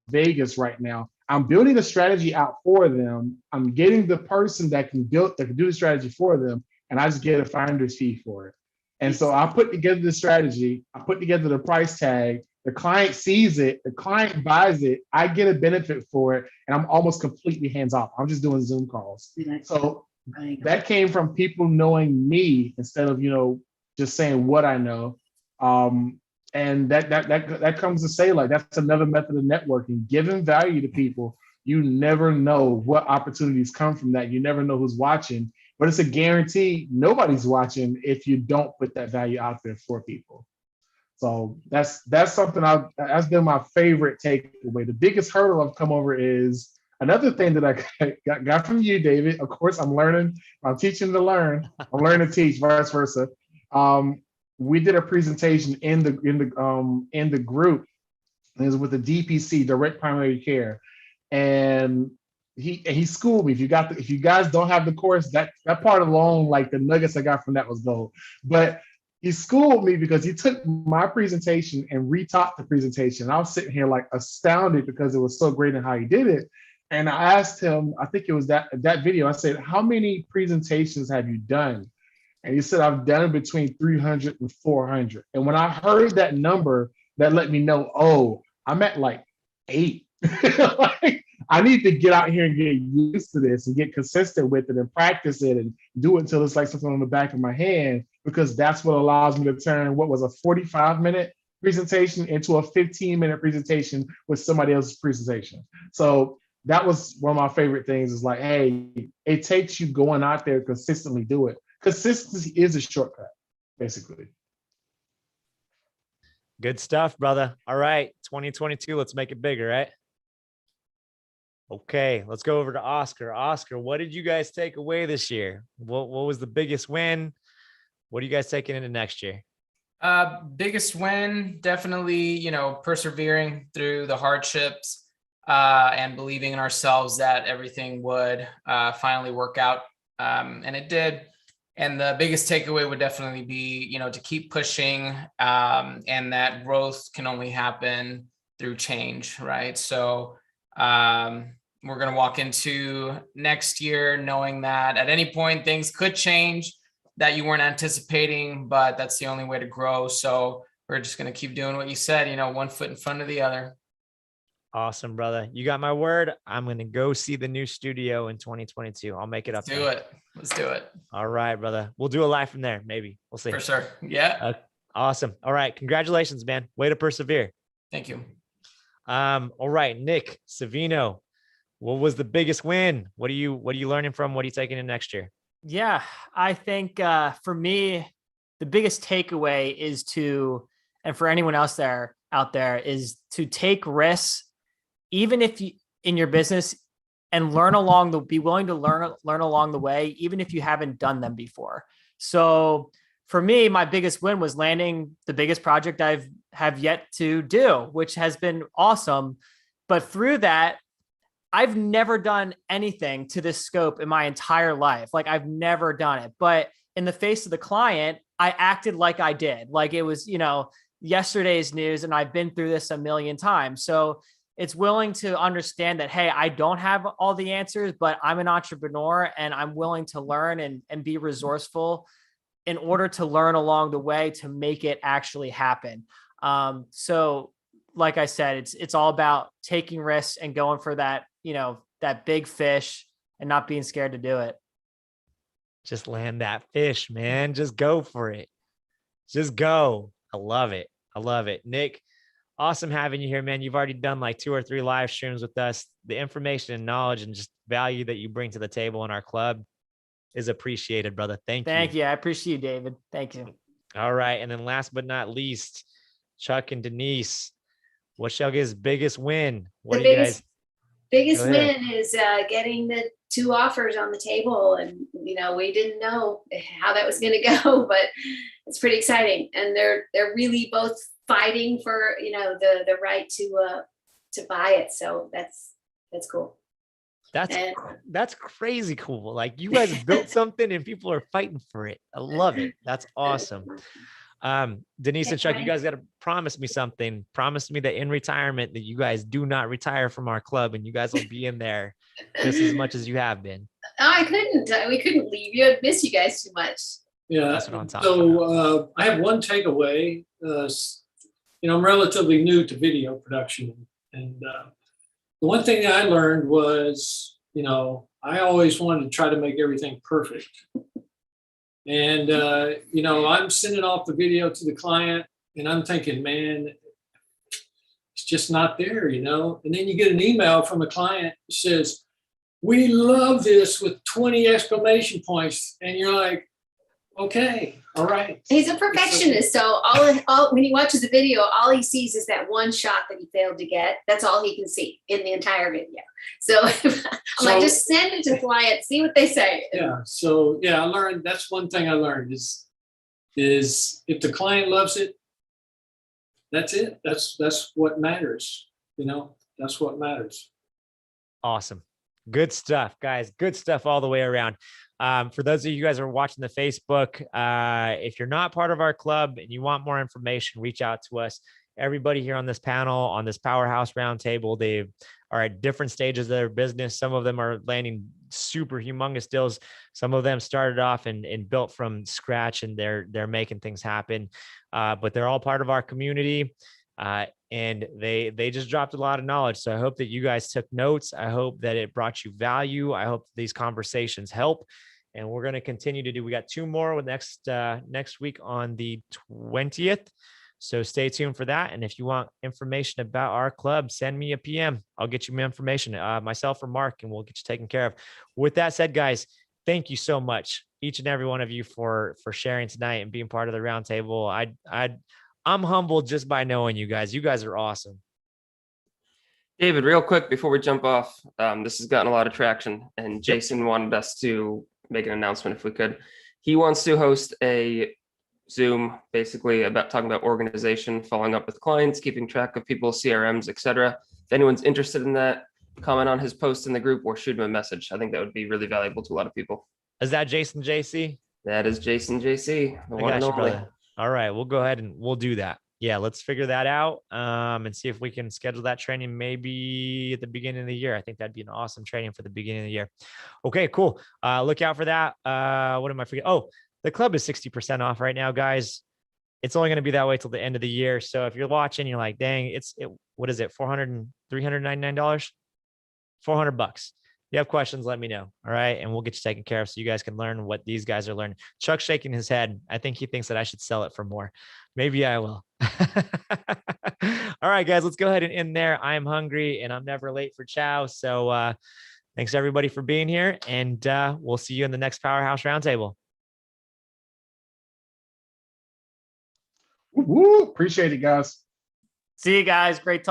Vegas right now. I'm building a strategy out for them. I'm getting the person that can do the strategy for them, and I just get a finder's fee for it. And so I put together the strategy, I put together the price tag, the client sees it, the client buys it, I get a benefit for it, and I'm almost completely hands off. I'm just doing Zoom calls. So that came from people knowing me instead of, just saying what I know. And that comes to say, like, that's another method of networking, giving value to people. You never know what opportunities come from that. You never know who's watching, but it's a guarantee nobody's watching if you don't put that value out there for people. So that's something that's been my favorite takeaway. The biggest hurdle I've come over is another thing that I got from you, David. Of course, I'm learning. I'm teaching to learn. I'm learning to teach, vice versa. We did a presentation in the group. And it was with the DPC, Direct Primary Care, and he schooled me. If you guys don't have the course, that part alone, like the nuggets I got from that was gold. But he schooled me because he took my presentation and retaught the presentation. I was sitting here like astounded because it was so great in how he did it. And I asked him, I think it was that video, I said, how many presentations have you done? And he said, I've done between 300 and 400. And when I heard that number, that let me know, oh, I'm at like 8. Like, I need to get out here and get used to this and get consistent with it and practice it and do it until it's like something on the back of my hand, because that's what allows me to turn what was a 45-minute presentation into a 15-minute presentation with somebody else's presentation. So that was one of my favorite things, is like, hey, it takes you going out there consistently do it. Consistency is a shortcut, basically. Good stuff, brother. All right, 2022, let's make it bigger, right? Okay, let's go over to Oscar. Oscar, what did you guys take away this year? What was the biggest win? What are you guys taking into next year? Biggest win, definitely, persevering through the hardships and believing in ourselves that everything would finally work out. And it did. And the biggest takeaway would definitely be, to keep pushing, and that growth can only happen through change, right? So we're going to walk into next year knowing that at any point things could change that you weren't anticipating, but that's the only way to grow. So we're just going to keep doing what you said, one foot in front of the other. Awesome, brother. You got my word. I'm going to go see the new studio in 2022. I'll make it up. Let's do it. All right, brother. We'll do a live from there. Maybe we'll see. For sure. Yeah. Awesome. All right. Congratulations, man. Way to persevere. Thank you. All right, Nick Savino, what was the biggest win? What are you learning from? What are you taking in next year? Yeah, I think for me, the biggest takeaway is and for anyone else out there, is to take risks, even if you in your business, and be willing to learn along the way, even if you haven't done them before. So for me, my biggest win was landing the biggest project have yet to do, which has been awesome. But through that, I've never done anything to this scope in my entire life. Like, I've never done it, but in the face of the client, I acted like I did. Like it was, yesterday's news, and I've been through this a million times. So it's willing to understand that, hey, I don't have all the answers, but I'm an entrepreneur and I'm willing to learn and be resourceful in order to learn along the way to make it actually happen. So like I said, it's all about taking risks and going for that, that big fish and not being scared to do it. Just land that fish, man. Just go for it. Just go. I love it. Nick, awesome having you here, man. You've already done like 2 or 3 live streams with us. The information and knowledge and just value that you bring to the table in our club is appreciated, brother. Thank you. I appreciate you, David. Thank you. All right. And then last but not least, Chuck and Denise, what's y'all's biggest win? What do you guys? Biggest win is getting the 2 offers on the table. And, we didn't know how that was going to go, but it's pretty exciting. And they're really both fighting for, the right to buy it. So that's cool. That's crazy cool. Like, you guys built something and people are fighting for it. I love it. That's awesome. Denise and Chuck, you guys got to promise me something. Promise me that in retirement that you guys do not retire from our club and you guys will be in there just as much as you have been. I couldn't. We couldn't leave you. I'd miss you guys too much. Yeah. That's what I'm talking about. I have one takeaway. I'm relatively new to video production, and the one thing I learned was you know, I always wanted to try to make everything perfect. And, you know, I'm sending off the video to the client and I'm thinking, man, it's just not there, you know? And then you get an email from a client that says, we love this with 20 exclamation points. And you're like, okay, all right. He's a perfectionist. So all when he watches the video, all he sees is that one shot that he failed to get. That's all he can see in the entire video. So I'm like, just send it to the client, see what they say. Yeah. So yeah, I learned, that's one thing I learned is if the client loves it, that's it. That's what matters. You know, that's what matters. Awesome. Good stuff, guys. Good stuff all the way around. For those of you guys who are watching the Facebook, if you're not part of our club and you want more information, reach out to us. Everybody here on this panel, on this Powerhouse Roundtable, they are at different stages of their business. Some of them are landing super humongous deals. Some of them started off and built from scratch, and they're making things happen. But they're all part of our community. And they just dropped a lot of knowledge. So I hope that you guys took notes. I hope that it brought you value. I hope these conversations help. And we're going to continue to do, we got 2 more next week on the 20th. So stay tuned for that. And if you want information about our club, send me a PM. I'll get you my information, myself or Mark, and we'll get you taken care of. With that said, guys, thank you so much, each and every one of you, for sharing tonight and being part of the roundtable. I'm humbled just by knowing you guys. You guys are awesome. David, real quick before we jump off, this has gotten a lot of traction, and Jason wanted us to make an announcement if we could. He wants to host a Zoom, basically about talking about organization, following up with clients, keeping track of people's CRMs, etc. If anyone's interested in that, comment on his post in the group or shoot him a message. I think that would be really valuable to a lot of people. Is that Jason JC? That is Jason JC, the one and you, only. brother. All right, we'll go ahead and we'll do that. Yeah, let's figure that out and see if we can schedule that training maybe at the beginning of the year. I think that'd be an awesome training for the beginning of the year. Okay, cool. Look out for that. What am I forgetting? Oh, the club is 60% off right now, guys. It's only going to be that way till the end of the year. So if you're watching, you're like, dang, what is it? $399? $400. You have questions, let me know. All right. And we'll get you taken care of so you guys can learn what these guys are learning. Chuck's shaking his head. I think he thinks that I should sell it for more. Maybe I will. All right, guys, let's go ahead and end there. I'm hungry and I'm never late for chow. So thanks everybody for being here, and we'll see you in the next Powerhouse Roundtable. Woo, appreciate it, guys. See you guys. Great talk.